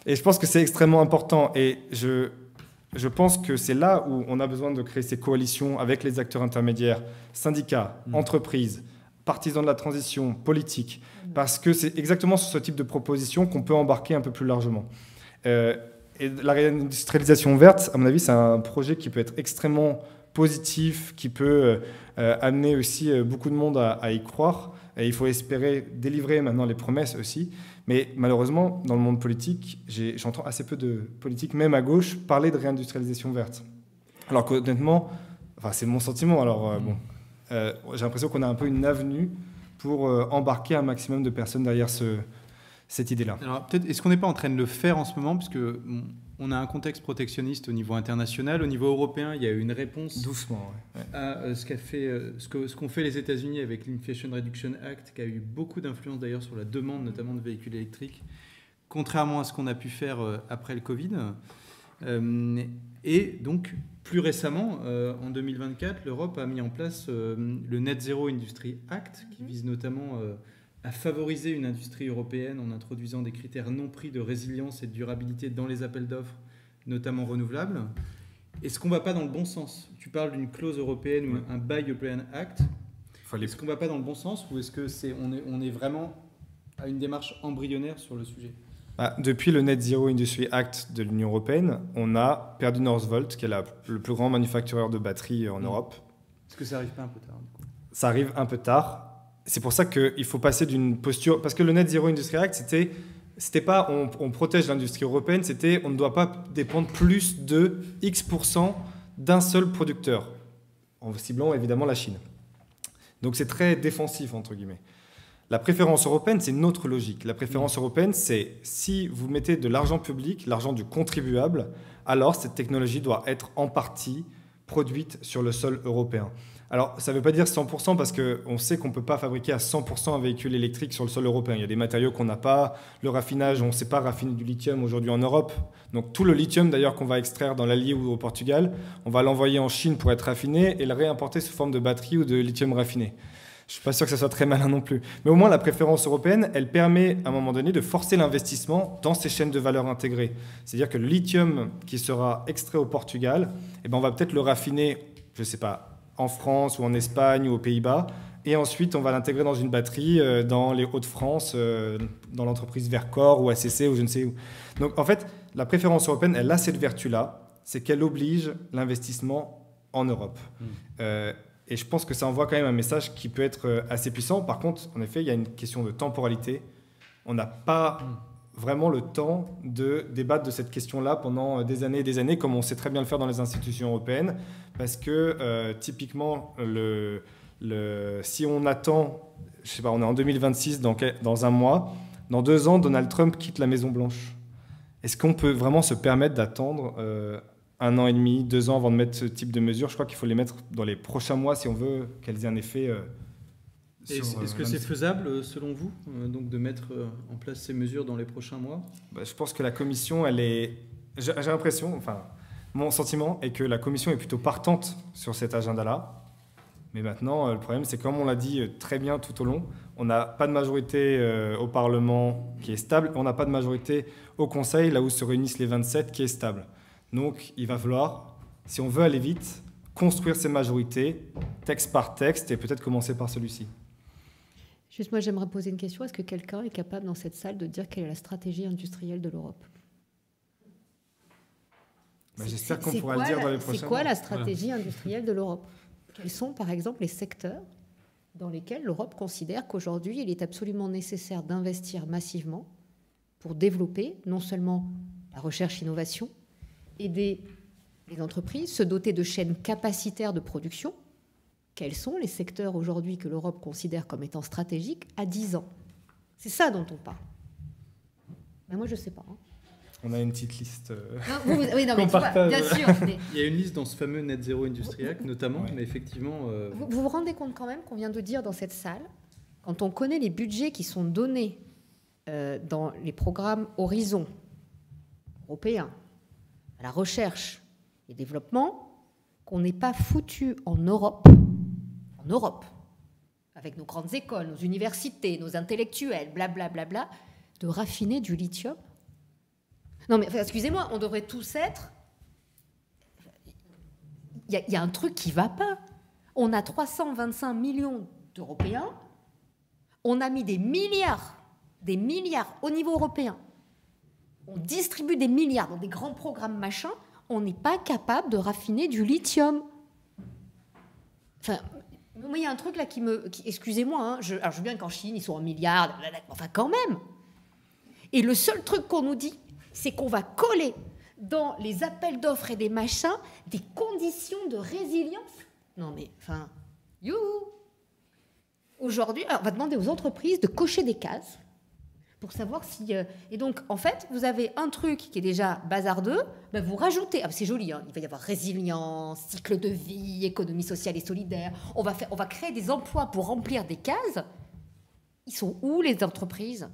[SPEAKER 1] Et je pense que c'est extrêmement important. Et je pense que c'est là où on a besoin de créer ces coalitions avec les acteurs intermédiaires, syndicats, entreprises, partisans de la transition, politiques, parce que c'est exactement sur ce type de proposition qu'on peut embarquer un peu plus largement. Et la réindustrialisation verte, à mon avis, c'est un projet qui peut être extrêmement positif, qui peut amener aussi beaucoup de monde à y croire. Et il faut espérer délivrer maintenant les promesses aussi. Mais malheureusement, dans le monde politique, j'entends assez peu de politiques, même à gauche, parler de réindustrialisation verte. Alors qu'honnêtement, c'est mon sentiment, j'ai l'impression qu'on a un peu une avenue pour embarquer un maximum de personnes derrière cette idée-là.
[SPEAKER 3] Alors peut-être, est-ce qu'on n'est pas en train de le faire en ce moment, puisque on a un contexte protectionniste au niveau international, au niveau européen, il y a eu une réponse
[SPEAKER 1] doucement
[SPEAKER 3] à ce qu'ont fait les États-Unis avec l'Inflation Reduction Act, qui a eu beaucoup d'influence d'ailleurs sur la demande notamment de véhicules électriques, contrairement à ce qu'on a pu faire après le Covid. Et donc plus récemment, en 2024, l'Europe a mis en place le Net Zero Industry Act, qui vise notamment à favoriser une industrie européenne en introduisant des critères non prix de résilience et de durabilité dans les appels d'offres, notamment renouvelables. Est-ce qu'on ne va pas dans le bon sens ? Tu parles d'une clause européenne ou un Buy European Act. Est-ce qu'on ne va pas dans le bon sens ou est-ce qu'on est vraiment à une démarche embryonnaire sur le sujet ?
[SPEAKER 1] Depuis le Net Zero Industry Act de l'Union européenne, on a perdu Northvolt, qui est le plus grand manufactureur de batteries en Europe.
[SPEAKER 3] Est-ce que ça n'arrive pas un peu tard ?
[SPEAKER 1] Ça arrive un peu tard. C'est pour ça qu'il faut passer d'une posture... Parce que le Net Zero Industry Act, c'était pas on protège l'industrie européenne, c'était on ne doit pas dépendre plus de X% d'un seul producteur, en ciblant évidemment la Chine. Donc c'est très défensif, entre guillemets. La préférence européenne, c'est une autre logique. La préférence européenne, c'est si vous mettez de l'argent public, l'argent du contribuable, alors cette technologie doit être en partie produite sur le sol européen. Alors, ça ne veut pas dire 100% parce qu'on sait qu'on ne peut pas fabriquer à 100% un véhicule électrique sur le sol européen. Il y a des matériaux qu'on n'a pas. Le raffinage, on ne sait pas raffiner du lithium aujourd'hui en Europe. Donc tout le lithium d'ailleurs qu'on va extraire dans l'Allier ou au Portugal, on va l'envoyer en Chine pour être raffiné et le réimporter sous forme de batterie ou de lithium raffiné. Je ne suis pas sûr que ça soit très malin non plus. Mais au moins, la préférence européenne, elle permet à un moment donné de forcer l'investissement dans ces chaînes de valeur intégrées. C'est-à-dire que le lithium qui sera extrait au Portugal, on va peut-être le raffiner, je ne sais pas, en France ou en Espagne ou aux Pays-Bas. Et ensuite, on va l'intégrer dans une batterie dans les Hauts-de-France, dans l'entreprise Vercor ou ACC ou je ne sais où. Donc, en fait, la préférence européenne, elle a cette vertu-là, c'est qu'elle oblige l'investissement en Europe. Et je pense que ça envoie quand même un message qui peut être assez puissant. Par contre, en effet, il y a une question de temporalité. On n'a pas vraiment le temps de débattre de cette question-là pendant des années, comme on sait très bien le faire dans les institutions européennes, parce que typiquement, si on attend, je sais pas, on est en 2026, dans un mois, dans 2 ans, Donald Trump quitte la Maison-Blanche. Est-ce qu'on peut vraiment se permettre d'attendre 1 an et demi, 2 ans avant de mettre ce type de mesures ? Je crois qu'il faut les mettre dans les prochains mois si on veut qu'elles aient un effet.
[SPEAKER 3] Est-ce que c'est faisable, selon vous, donc de mettre en place ces mesures dans les prochains mois ?
[SPEAKER 1] Je pense que la Commission, elle est j'ai l'impression, enfin, mon sentiment est que la Commission est plutôt partante sur cet agenda-là. Mais maintenant, le problème, c'est comme on l'a dit très bien tout au long, on n'a pas de majorité au Parlement qui est stable, on n'a pas de majorité au Conseil, là où se réunissent les 27, qui est stable. Donc, il va falloir, si on veut aller vite, construire ces majorités, texte par texte, et peut-être commencer par celui-ci.
[SPEAKER 4] Juste, moi, j'aimerais poser une question. Est-ce que quelqu'un est capable, dans cette salle, de dire quelle est la stratégie industrielle de l'Europe ?
[SPEAKER 1] J'espère qu'on pourra le dire dans les prochains mois.
[SPEAKER 4] C'est quoi la stratégie industrielle de l'Europe ? Quels sont, par exemple, les secteurs dans lesquels l'Europe considère qu'aujourd'hui, il est absolument nécessaire d'investir massivement pour développer non seulement la recherche-innovation, aider les entreprises, se doter de chaînes capacitaires de production. Quels sont les secteurs aujourd'hui que l'Europe considère comme étant stratégiques à 10 ans ? C'est ça dont on parle. Ben moi, je ne sais pas.
[SPEAKER 1] On a une petite liste
[SPEAKER 4] oui, non, mais
[SPEAKER 1] partage.
[SPEAKER 4] Bien sûr. Mais...
[SPEAKER 3] Il y a une liste dans ce fameux Net Zero Industry Act, notamment,
[SPEAKER 1] ouais.
[SPEAKER 3] Mais effectivement...
[SPEAKER 4] Vous vous rendez compte quand même qu'on vient de dire dans cette salle, quand on connaît les budgets qui sont donnés dans les programmes Horizon européens, à la recherche et développement, qu'on n'est pas foutu en Europe, avec nos grandes écoles, nos universités, nos intellectuels, blablabla, de raffiner du lithium. Non mais excusez-moi, on devrait tous être... Il y a un truc qui ne va pas. On a 325 millions d'Européens, on a mis des milliards au niveau européen. On distribue des milliards dans des grands programmes machin, on n'est pas capable de raffiner du lithium. Enfin, moi, il y a un truc là excusez-moi, alors je veux bien qu'en Chine, ils sont en milliards, enfin quand même. Et le seul truc qu'on nous dit, c'est qu'on va coller dans les appels d'offres et des machins des conditions de résilience. Non mais, enfin, youhou. Aujourd'hui, on va demander aux entreprises de cocher des cases pour savoir si... Et donc, en fait, vous avez un truc qui est déjà bazardeux, ben vous rajoutez... Ah, c'est joli, hein, il va y avoir résilience, cycle de vie, économie sociale et solidaire. On va créer des emplois pour remplir des cases. Ils sont où, les entreprises ?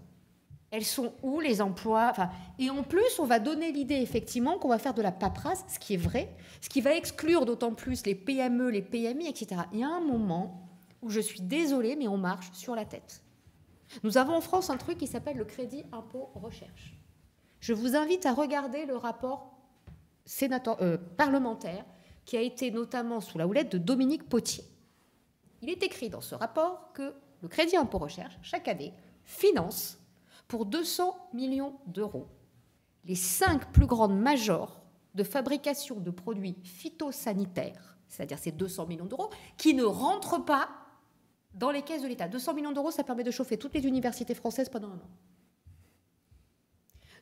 [SPEAKER 4] Elles sont où, les emplois ? Et en plus, on va donner l'idée, effectivement, qu'on va faire de la paperasse, ce qui est vrai, ce qui va exclure d'autant plus les PME, les PMI, etc. Il y a un moment où je suis désolée, mais on marche sur la tête. Nous avons en France un truc qui s'appelle le crédit impôt recherche. Je vous invite à regarder le rapport parlementaire qui a été notamment sous la houlette de Dominique Potier. Il est écrit dans ce rapport que le crédit impôt recherche, chaque année, finance pour 200 millions d'euros les 5 plus grandes majors de fabrication de produits phytosanitaires, c'est-à-dire ces 200 millions d'euros, qui ne rentrent pas dans les caisses de l'État. 200 millions d'euros, ça permet de chauffer toutes les universités françaises pendant un an.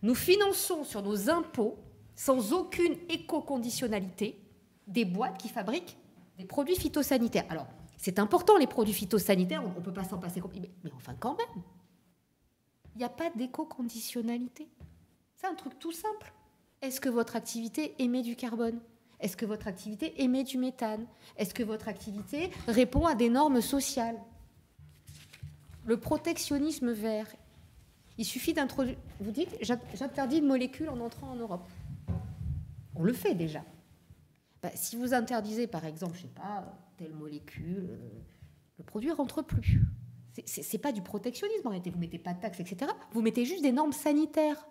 [SPEAKER 4] Nous finançons sur nos impôts, sans aucune éco-conditionnalité, des boîtes qui fabriquent des produits phytosanitaires. Alors, c'est important, les produits phytosanitaires, on ne peut pas s'en passer. Mais enfin, quand même, il n'y a pas d'éco-conditionnalité. C'est un truc tout simple. Est-ce que votre activité émet du carbone ? Est-ce que votre activité émet du méthane ? Est-ce que votre activité répond à des normes sociales ? Le protectionnisme vert, il suffit d'introduire... Vous dites, j'interdis une molécule en entrant en Europe. On le fait déjà. Si vous interdisez, par exemple, je ne sais pas, telle molécule, le produit ne rentre plus. Ce n'est pas du protectionnisme, en réalité. Vous ne mettez pas de taxes, etc. Vous mettez juste des normes sanitaires.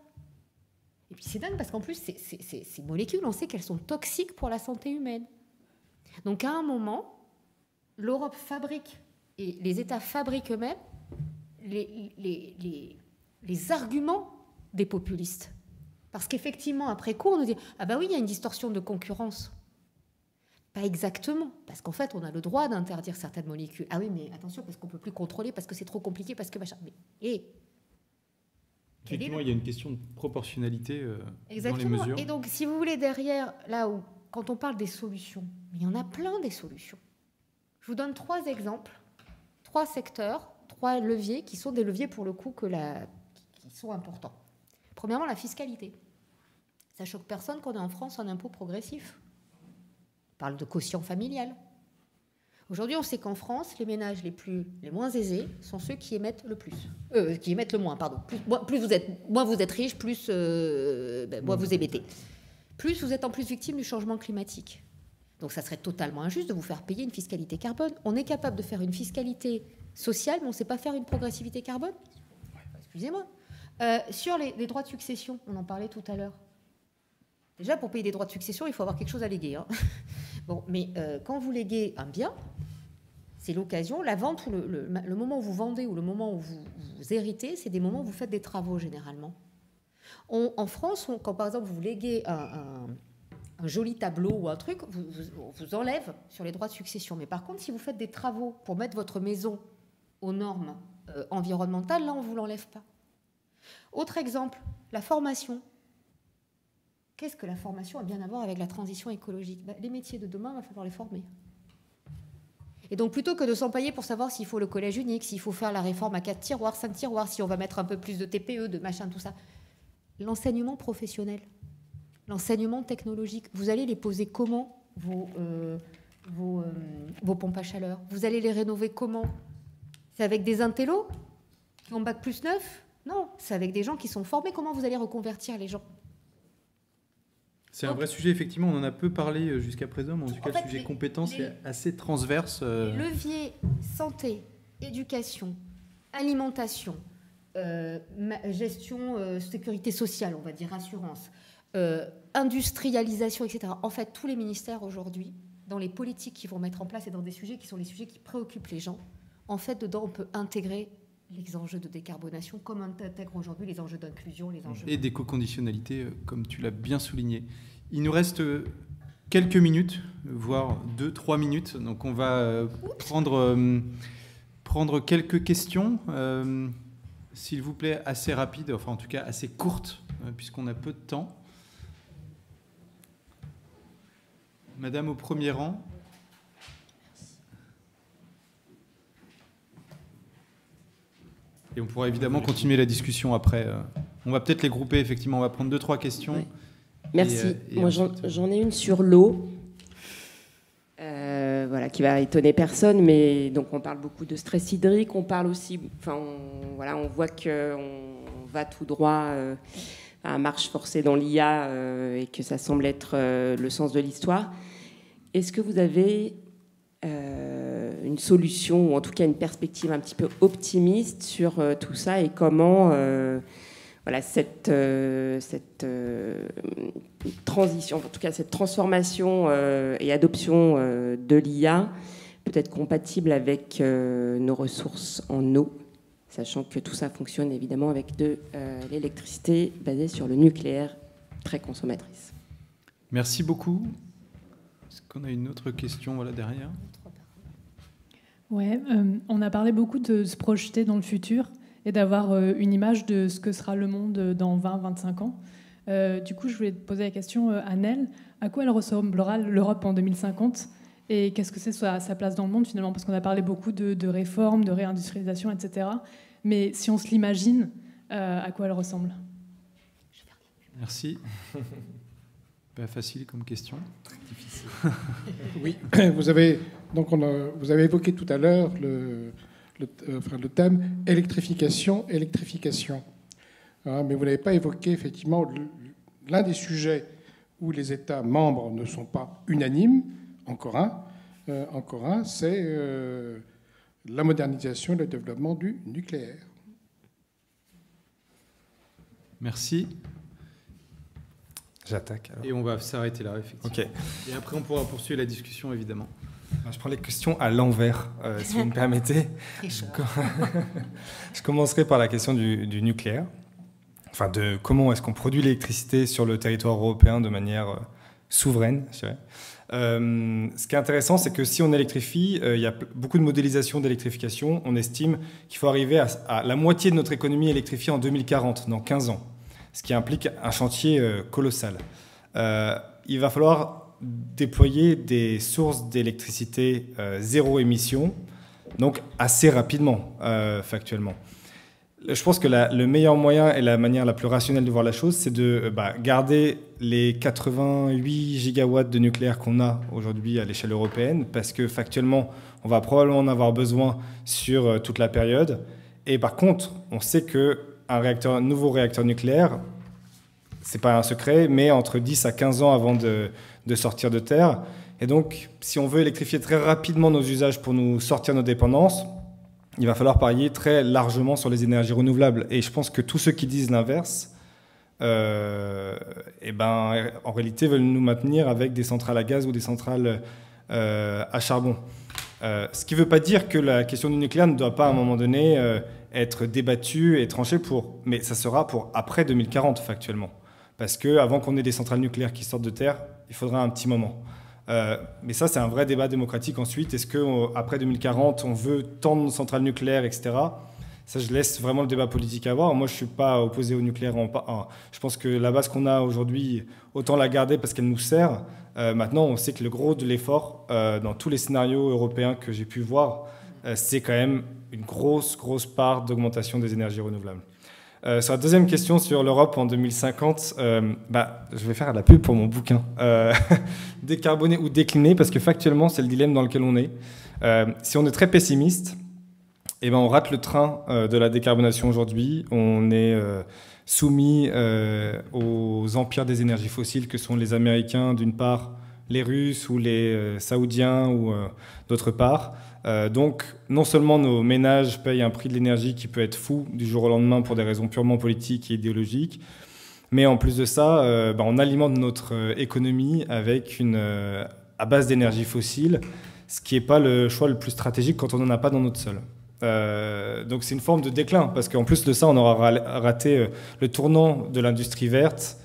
[SPEAKER 4] Et puis c'est dingue parce qu'en plus, ces molécules, on sait qu'elles sont toxiques pour la santé humaine. Donc à un moment, l'Europe fabrique, et les États fabriquent eux-mêmes, les arguments des populistes. Parce qu'effectivement, après coup, on nous dit « Ah bah oui, il y a une distorsion de concurrence ». Pas exactement, parce qu'en fait, on a le droit d'interdire certaines molécules. Ah oui, mais attention, parce qu'on ne peut plus contrôler, parce que c'est trop compliqué, parce que machin. Mais,
[SPEAKER 3] effectivement, il y a une question de proportionnalité dans les
[SPEAKER 4] Exactement.
[SPEAKER 3] mesures.
[SPEAKER 4] Et donc, si vous voulez, derrière, là où, quand on parle des solutions, il y en a plein des solutions. Je vous donne 3 exemples, 3 secteurs, 3 leviers qui sont des leviers, pour le coup, qui sont importants. Premièrement, la fiscalité. Ça choque personne qu'on ait en France un impôt progressif. On parle de quotient familial. Aujourd'hui, on sait qu'en France, les ménages les moins aisés sont ceux qui émettent le plus. Qui émettent le moins, pardon. Moins vous êtes riche, plus moins vous émettez. plus vous êtes en plus victime du changement climatique. Donc ça serait totalement injuste de vous faire payer une fiscalité carbone. On est capable de faire une fiscalité sociale, mais on ne sait pas faire une progressivité carbone. Excusez-moi. Sur les droits de succession, on en parlait tout à l'heure. Déjà, pour payer des droits de succession, il faut avoir quelque chose à léguer. Hein. Bon, mais quand vous léguez un bien, c'est l'occasion, la vente, ou le moment où vous vendez ou le moment où vous héritez, c'est des moments où vous faites des travaux généralement. En France, quand par exemple vous léguez un joli tableau ou un truc, vous enlève sur les droits de succession. Mais par contre, si vous faites des travaux pour mettre votre maison aux normes environnementales, là, on ne vous l'enlève pas. Autre exemple, la formation. Qu'est-ce que la formation a bien à voir avec la transition écologique ? Les métiers de demain, il va falloir les former. Et donc, plutôt que de s'empailler pour savoir s'il faut le collège unique, s'il faut faire la réforme à 4 tiroirs, 5 tiroirs, si on va mettre un peu plus de TPE, de machin, tout ça, l'enseignement professionnel, l'enseignement technologique, vous allez les poser comment, vos pompes à chaleur ? Vous allez les rénover comment ? C'est avec des intellos qui ont bac plus 9 ? Non, c'est avec des gens qui sont formés. Comment vous allez reconvertir les gens ?
[SPEAKER 3] C'est un vrai sujet, effectivement, on en a peu parlé jusqu'à présent, mais en tout cas, le sujet compétences est assez transverse.
[SPEAKER 4] Les leviers santé, éducation, alimentation, gestion, sécurité sociale, on va dire, assurance, industrialisation, etc. En fait, tous les ministères aujourd'hui, dans les politiques qu'ils vont mettre en place et dans des sujets qui sont les sujets qui préoccupent les gens, en fait, dedans, on peut intégrer les enjeux de décarbonation, comme on intègre aujourd'hui les enjeux d'inclusion, les enjeux...
[SPEAKER 3] Et d'éco-conditionnalité, comme tu l'as bien souligné. Il nous reste quelques minutes, voire 2-3 minutes. Donc on va prendre quelques questions, s'il vous plaît, assez rapides, enfin en tout cas assez courtes, puisqu'on a peu de temps. Madame au premier rang. Et on pourra évidemment continuer la discussion après. On va peut-être les grouper, effectivement. On va prendre 2-3 questions.
[SPEAKER 6] Ouais. Merci. Moi, j'en ai une sur l'eau, voilà, qui va étonner personne. Mais donc, on parle beaucoup de stress hydrique. On parle aussi... on voit qu'on va tout droit à marche forcée dans l'IA et que ça semble être le sens de l'histoire. Est-ce que vous avez... une solution, ou en tout cas une perspective un petit peu optimiste sur tout ça et comment cette transition, en tout cas cette transformation et adoption de l'IA peut être compatible avec nos ressources en eau, sachant que tout ça fonctionne évidemment avec de l'électricité basée sur le nucléaire, très consommatrice.
[SPEAKER 3] Merci beaucoup. Est-ce qu'on a une autre question derrière ?
[SPEAKER 7] Ouais, on a parlé beaucoup de se projeter dans le futur et d'avoir une image de ce que sera le monde dans 20-25 ans. Du coup, je voulais te poser la question, Annelle, à quoi elle ressemblera l'Europe en 2050 et qu'est-ce que c'est sa place dans le monde finalement ? Parce qu'on a parlé beaucoup de réformes, de réindustrialisation, etc. Mais si on se l'imagine, à quoi elle ressemble ?
[SPEAKER 3] Merci. Pas facile comme question.
[SPEAKER 1] Très difficile.
[SPEAKER 8] Oui, vous avez évoqué tout à l'heure le thème électrification. Mais vous n'avez pas évoqué effectivement l'un des sujets où les États membres ne sont pas unanimes, encore un, c'est la modernisation et le développement du nucléaire.
[SPEAKER 3] Merci.
[SPEAKER 1] J'attaque. Alors.
[SPEAKER 3] Et on va s'arrêter là, effectivement.
[SPEAKER 1] Okay.
[SPEAKER 3] Et après, on pourra poursuivre la discussion, évidemment.
[SPEAKER 1] Je prends les questions à l'envers, si vous me permettez. Je commencerai par la question du nucléaire. Enfin, de comment est-ce qu'on produit l'électricité sur le territoire européen de manière souveraine, je dirais. Ce qui est intéressant, c'est que si on électrifie, il y a beaucoup de modélisation d'électrification. On estime qu'il faut arriver à la moitié de notre économie électrifiée en 2040, dans 15 ans. Ce qui implique un chantier colossal. Il va falloir déployer des sources d'électricité zéro émission, donc assez rapidement, factuellement. Je pense que le meilleur moyen et la manière la plus rationnelle de voir la chose, c'est de garder les 88 gigawatts de nucléaire qu'on a aujourd'hui à l'échelle européenne, parce que factuellement, on va probablement en avoir besoin sur toute la période. Et par contre, on sait qu'un nouveau réacteur nucléaire, c'est pas un secret, mais entre 10 à 15 ans avant de sortir de terre. Et donc, si on veut électrifier très rapidement nos usages pour nous sortir de nos dépendances, il va falloir parier très largement sur les énergies renouvelables. Et je pense que tous ceux qui disent l'inverse, en réalité, veulent nous maintenir avec des centrales à gaz ou des centrales à charbon. Ce qui ne veut pas dire que la question du nucléaire ne doit pas, à un moment donné, être débattue et tranchée mais ça sera pour après 2040, factuellement. Parce qu'avant qu'on ait des centrales nucléaires qui sortent de terre, il faudra un petit moment. Mais ça, c'est un vrai débat démocratique ensuite. Est-ce qu'après 2040, on veut tant de centrales nucléaires, etc. Ça, je laisse vraiment le débat politique à voir. Moi, je ne suis pas opposé au nucléaire. Je pense que la base qu'on a aujourd'hui, autant la garder parce qu'elle nous sert. Maintenant, on sait que le gros de l'effort, dans tous les scénarios européens que j'ai pu voir, c'est quand même une grosse part d'augmentation des énergies renouvelables. Sur la deuxième question sur l'Europe en 2050, je vais faire de la pub pour mon bouquin. Décarboner ou décliner, parce que factuellement, c'est le dilemme dans lequel on est. Si on est très pessimiste, on rate le train de la décarbonation aujourd'hui. On est soumis aux empires des énergies fossiles que sont les Américains d'une part, les Russes ou les Saoudiens ou d'autre part. Donc, non seulement nos ménages payent un prix de l'énergie qui peut être fou du jour au lendemain pour des raisons purement politiques et idéologiques, mais en plus de ça, on alimente notre économie avec à base d'énergie fossile, ce qui n'est pas le choix le plus stratégique quand on n'en a pas dans notre sol. Donc c'est une forme de déclin, parce qu'en plus de ça, on aura raté le tournant de l'industrie verte.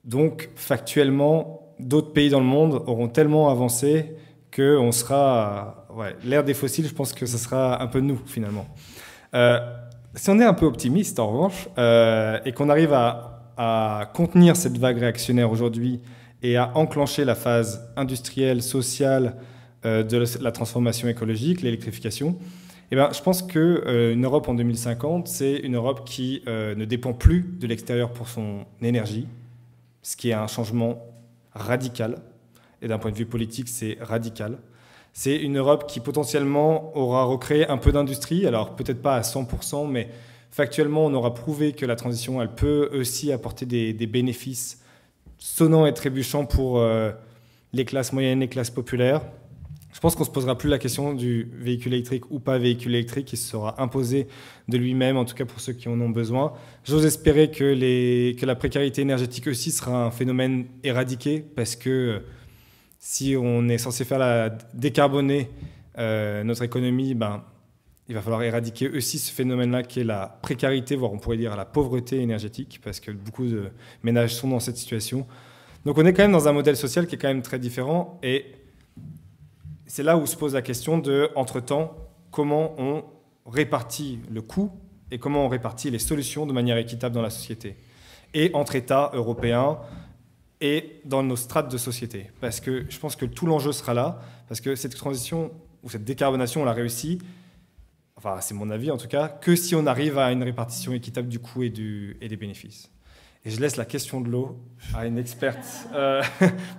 [SPEAKER 1] Donc, factuellement, d'autres pays dans le monde auront tellement avancé qu'on sera... l'ère des fossiles, je pense que ce sera un peu nous, finalement. Si on est un peu optimiste, en revanche, et qu'on arrive à contenir cette vague réactionnaire aujourd'hui et à enclencher la phase industrielle, sociale de la transformation écologique, l'électrification, je pense qu'une Europe en 2050, c'est une Europe qui ne dépend plus de l'extérieur pour son énergie, ce qui est un changement radical. Et d'un point de vue politique, c'est radical. C'est une Europe qui potentiellement aura recréé un peu d'industrie, alors peut-être pas à 100%, mais factuellement, on aura prouvé que la transition, elle peut aussi apporter des bénéfices sonnants et trébuchants pour les classes moyennes, les classes populaires. Je pense qu'on ne se posera plus la question du véhicule électrique ou pas véhicule électrique, qui sera imposé de lui-même, en tout cas pour ceux qui en ont besoin. J'ose espérer que la précarité énergétique aussi sera un phénomène éradiqué, parce que si on est censé décarboner notre économie, il va falloir éradiquer aussi ce phénomène-là qui est la précarité, voire on pourrait dire la pauvreté énergétique, parce que beaucoup de ménages sont dans cette situation. Donc on est quand même dans un modèle social qui est quand même très différent, et c'est là où se pose la question de, entre-temps, comment on répartit le coût et comment on répartit les solutions de manière équitable dans la société, et entre États européens, et dans nos strates de société. Parce que je pense que tout l'enjeu sera là, parce que cette transition, ou cette décarbonation, on l'a réussi, enfin c'est mon avis en tout cas, que si on arrive à une répartition équitable du coût et des bénéfices. Et je laisse la question de l'eau à une experte,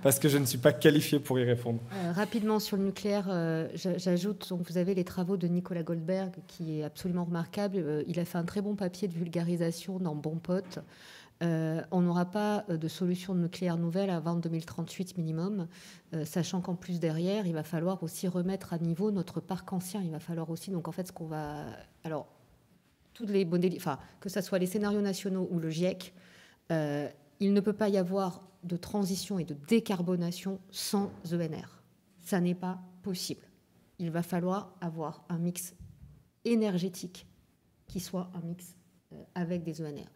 [SPEAKER 1] parce que je ne suis pas qualifié pour y répondre.
[SPEAKER 4] Rapidement sur le nucléaire, j'ajoute, donc vous avez les travaux de Nicolas Goldberg, qui est absolument remarquable. Il a fait un très bon papier de vulgarisation dans Bon Pote. On n'aura pas de solution de nucléaire nouvelle avant 2038 minimum, sachant qu'en plus derrière, il va falloir aussi remettre à niveau notre parc ancien. Il va falloir aussi, donc en fait, toutes les modèles, que ce soit les scénarios nationaux ou le GIEC, il ne peut pas y avoir de transition et de décarbonation sans ENR. Ça n'est pas possible. Il va falloir avoir un mix énergétique qui soit un mix avec des ENR.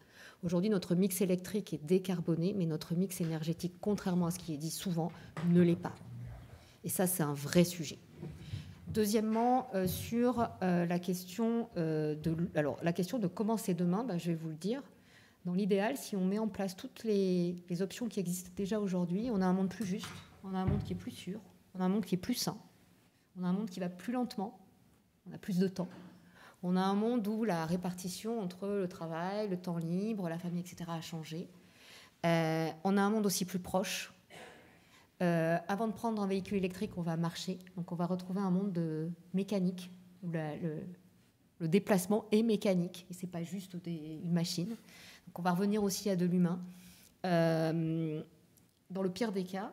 [SPEAKER 4] Aujourd'hui, notre mix électrique est décarboné, mais notre mix énergétique, contrairement à ce qui est dit souvent, ne l'est pas. Et ça, c'est un vrai sujet. Deuxièmement, sur la question de comment c'est demain, je vais vous le dire. Dans l'idéal, si on met en place toutes les options qui existent déjà aujourd'hui, on a un monde plus juste, on a un monde qui est plus sûr, on a un monde qui est plus sain, on a un monde qui va plus lentement, on a plus de temps. On a un monde où la répartition entre le travail, le temps libre, la famille, etc. a changé. On a un monde aussi plus proche. Avant de prendre un véhicule électrique, on va marcher. Donc on va retrouver un monde de mécanique, où le déplacement est mécanique, et ce n'est pas juste une machine. Donc on va revenir aussi à de l'humain. Dans le pire des cas,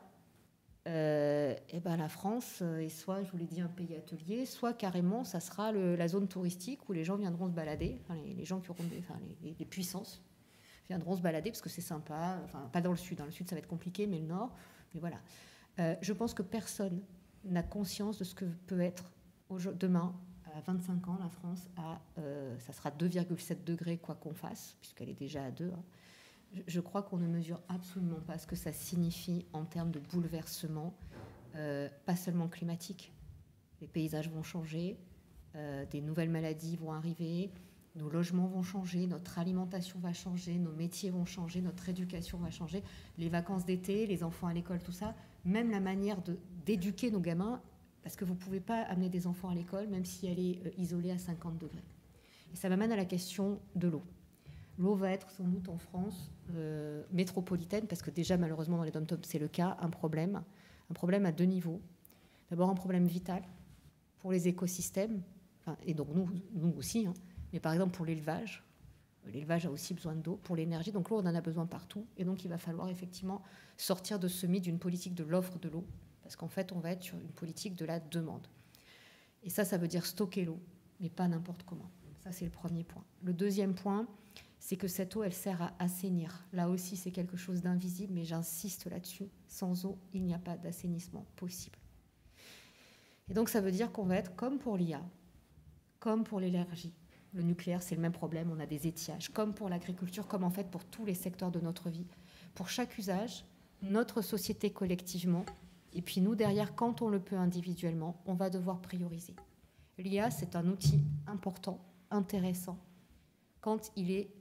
[SPEAKER 4] la France est soit, je vous l'ai dit, un pays atelier, soit carrément, ça sera la zone touristique où les gens viendront se balader, les gens qui auront les puissances viendront se balader parce que c'est sympa, pas dans le sud, dans le sud ça va être compliqué, mais le nord, mais voilà. Je pense que personne n'a conscience de ce que peut être demain, à 25 ans, la France, ça sera 2,7 degrés quoi qu'on fasse, puisqu'elle est déjà à 2. Je crois qu'on ne mesure absolument pas ce que ça signifie en termes de bouleversement, pas seulement climatique. Les paysages vont changer, des nouvelles maladies vont arriver, nos logements vont changer, notre alimentation va changer, nos métiers vont changer, notre éducation va changer, les vacances d'été, les enfants à l'école, tout ça, même la manière d'éduquer nos gamins, parce que vous ne pouvez pas amener des enfants à l'école, même si elle est isolée à 50 degrés. Et ça m'amène à la question de l'eau. L'eau va être sans doute en France métropolitaine, parce que déjà malheureusement dans les dom-toms c'est le cas, un problème à 2 niveaux. D'abord un problème vital pour les écosystèmes, et donc nous aussi, mais par exemple pour l'élevage a aussi besoin d'eau, pour l'énergie, donc l'eau on en a besoin partout, et donc il va falloir effectivement sortir de ce mythe d'une politique de l'offre de l'eau, parce qu'en fait on va être sur une politique de la demande. Et ça veut dire stocker l'eau, mais pas n'importe comment. Ça c'est le premier point. Le deuxième point, c'est que cette eau, elle sert à assainir. Là aussi, c'est quelque chose d'invisible, mais j'insiste là-dessus. Sans eau, il n'y a pas d'assainissement possible. Et donc, ça veut dire qu'on va être comme pour l'IA, comme pour l'énergie. Le nucléaire, c'est le même problème, on a des étiages. Comme pour l'agriculture, comme en fait pour tous les secteurs de notre vie. Pour chaque usage, notre société collectivement, et puis nous, derrière, quand on le peut individuellement, on va devoir prioriser. L'IA, c'est un outil important, intéressant, quand il est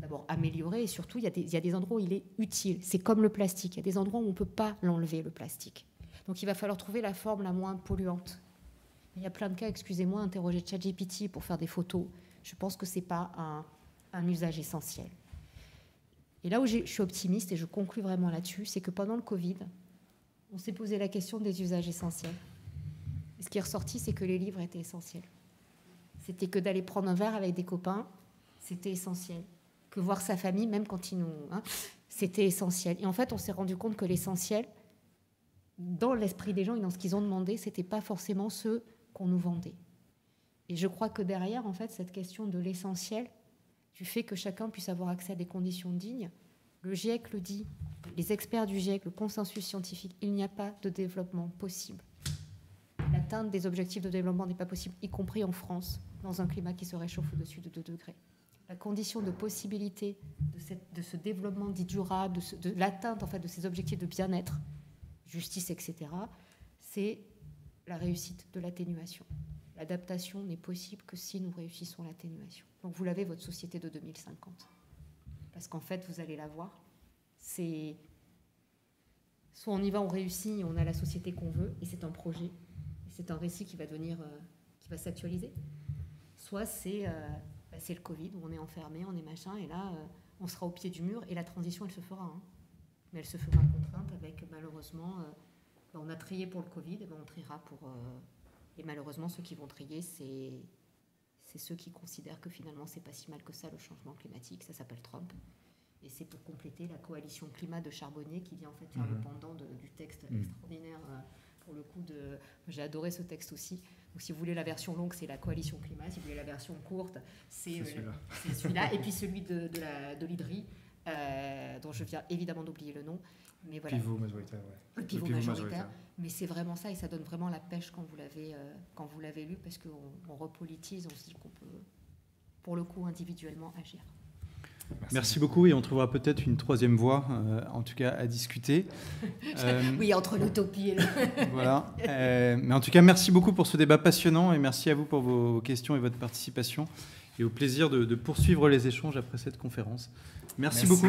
[SPEAKER 4] d'abord amélioré, et surtout, il y a des endroits où il est utile. C'est comme le plastique. Il y a des endroits où on ne peut pas l'enlever, le plastique. Donc, il va falloir trouver la forme la moins polluante. Il y a plein de cas, excusez-moi, interroger ChatGPT pour faire des photos. Je pense que ce n'est pas un usage essentiel. Et là où je suis optimiste, et je conclus vraiment là-dessus, c'est que pendant le Covid, on s'est posé la question des usages essentiels. Et ce qui est ressorti, c'est que les livres étaient essentiels. C'était que d'aller prendre un verre avec des copains, c'était essentiel. Que voir sa famille, même quand ils nous... c'était essentiel. Et en fait, on s'est rendu compte que l'essentiel, dans l'esprit des gens et dans ce qu'ils ont demandé, ce n'était pas forcément ce qu'on nous vendait. Et je crois que derrière, en fait, cette question de l'essentiel, du fait que chacun puisse avoir accès à des conditions dignes, le GIEC le dit, les experts du GIEC, le consensus scientifique, il n'y a pas de développement possible. L'atteinte des objectifs de développement n'est pas possible, y compris en France, dans un climat qui se réchauffe au-dessus de 2 degrés. La condition de possibilité de ce développement dit durable, de l'atteinte en fait, de ces objectifs de bien-être, justice, etc., c'est la réussite de l'atténuation. L'adaptation n'est possible que si nous réussissons l'atténuation. Donc vous l'avez, votre société de 2050. Parce qu'en fait, vous allez la voir, c'est... Soit on y va, on réussit, on a la société qu'on veut, et c'est un projet, et c'est un récit qui va qui va s'actualiser. Soit c'est le Covid, où on est enfermé, on est machin, et là, on sera au pied du mur, et la transition, elle se fera. Mais elle se fera contrainte avec, malheureusement, on a trié pour le Covid, et on triera pour... et malheureusement, ceux qui vont trier, c'est ceux qui considèrent que finalement, c'est pas si mal que ça, le changement climatique. Ça s'appelle Trump. Et c'est pour compléter la coalition climat de Charbonnier qui vient en fait faire le pendant du texte extraordinaire, pour le coup, j'ai adoré ce texte aussi. Donc si vous voulez la version longue, c'est la coalition climat. Si vous voulez la version courte, c'est celui-là. Et puis celui de l'IDRI, dont je viens évidemment d'oublier le nom. Mais voilà.
[SPEAKER 1] Pivot majoritaire, ouais.
[SPEAKER 4] Le pivot majoritaire. Mais c'est vraiment ça, et ça donne vraiment la pêche quand vous l'avez lu, parce qu'on repolitise, on se dit qu'on peut, pour le coup, individuellement agir.
[SPEAKER 3] Merci beaucoup, et on trouvera peut-être une troisième voie, en tout cas à discuter.
[SPEAKER 4] Oui, entre l'utopie et le...
[SPEAKER 3] Voilà. Mais en tout cas, merci beaucoup pour ce débat passionnant, et merci à vous pour vos questions et votre participation, et au plaisir de poursuivre les échanges après cette conférence. Merci beaucoup.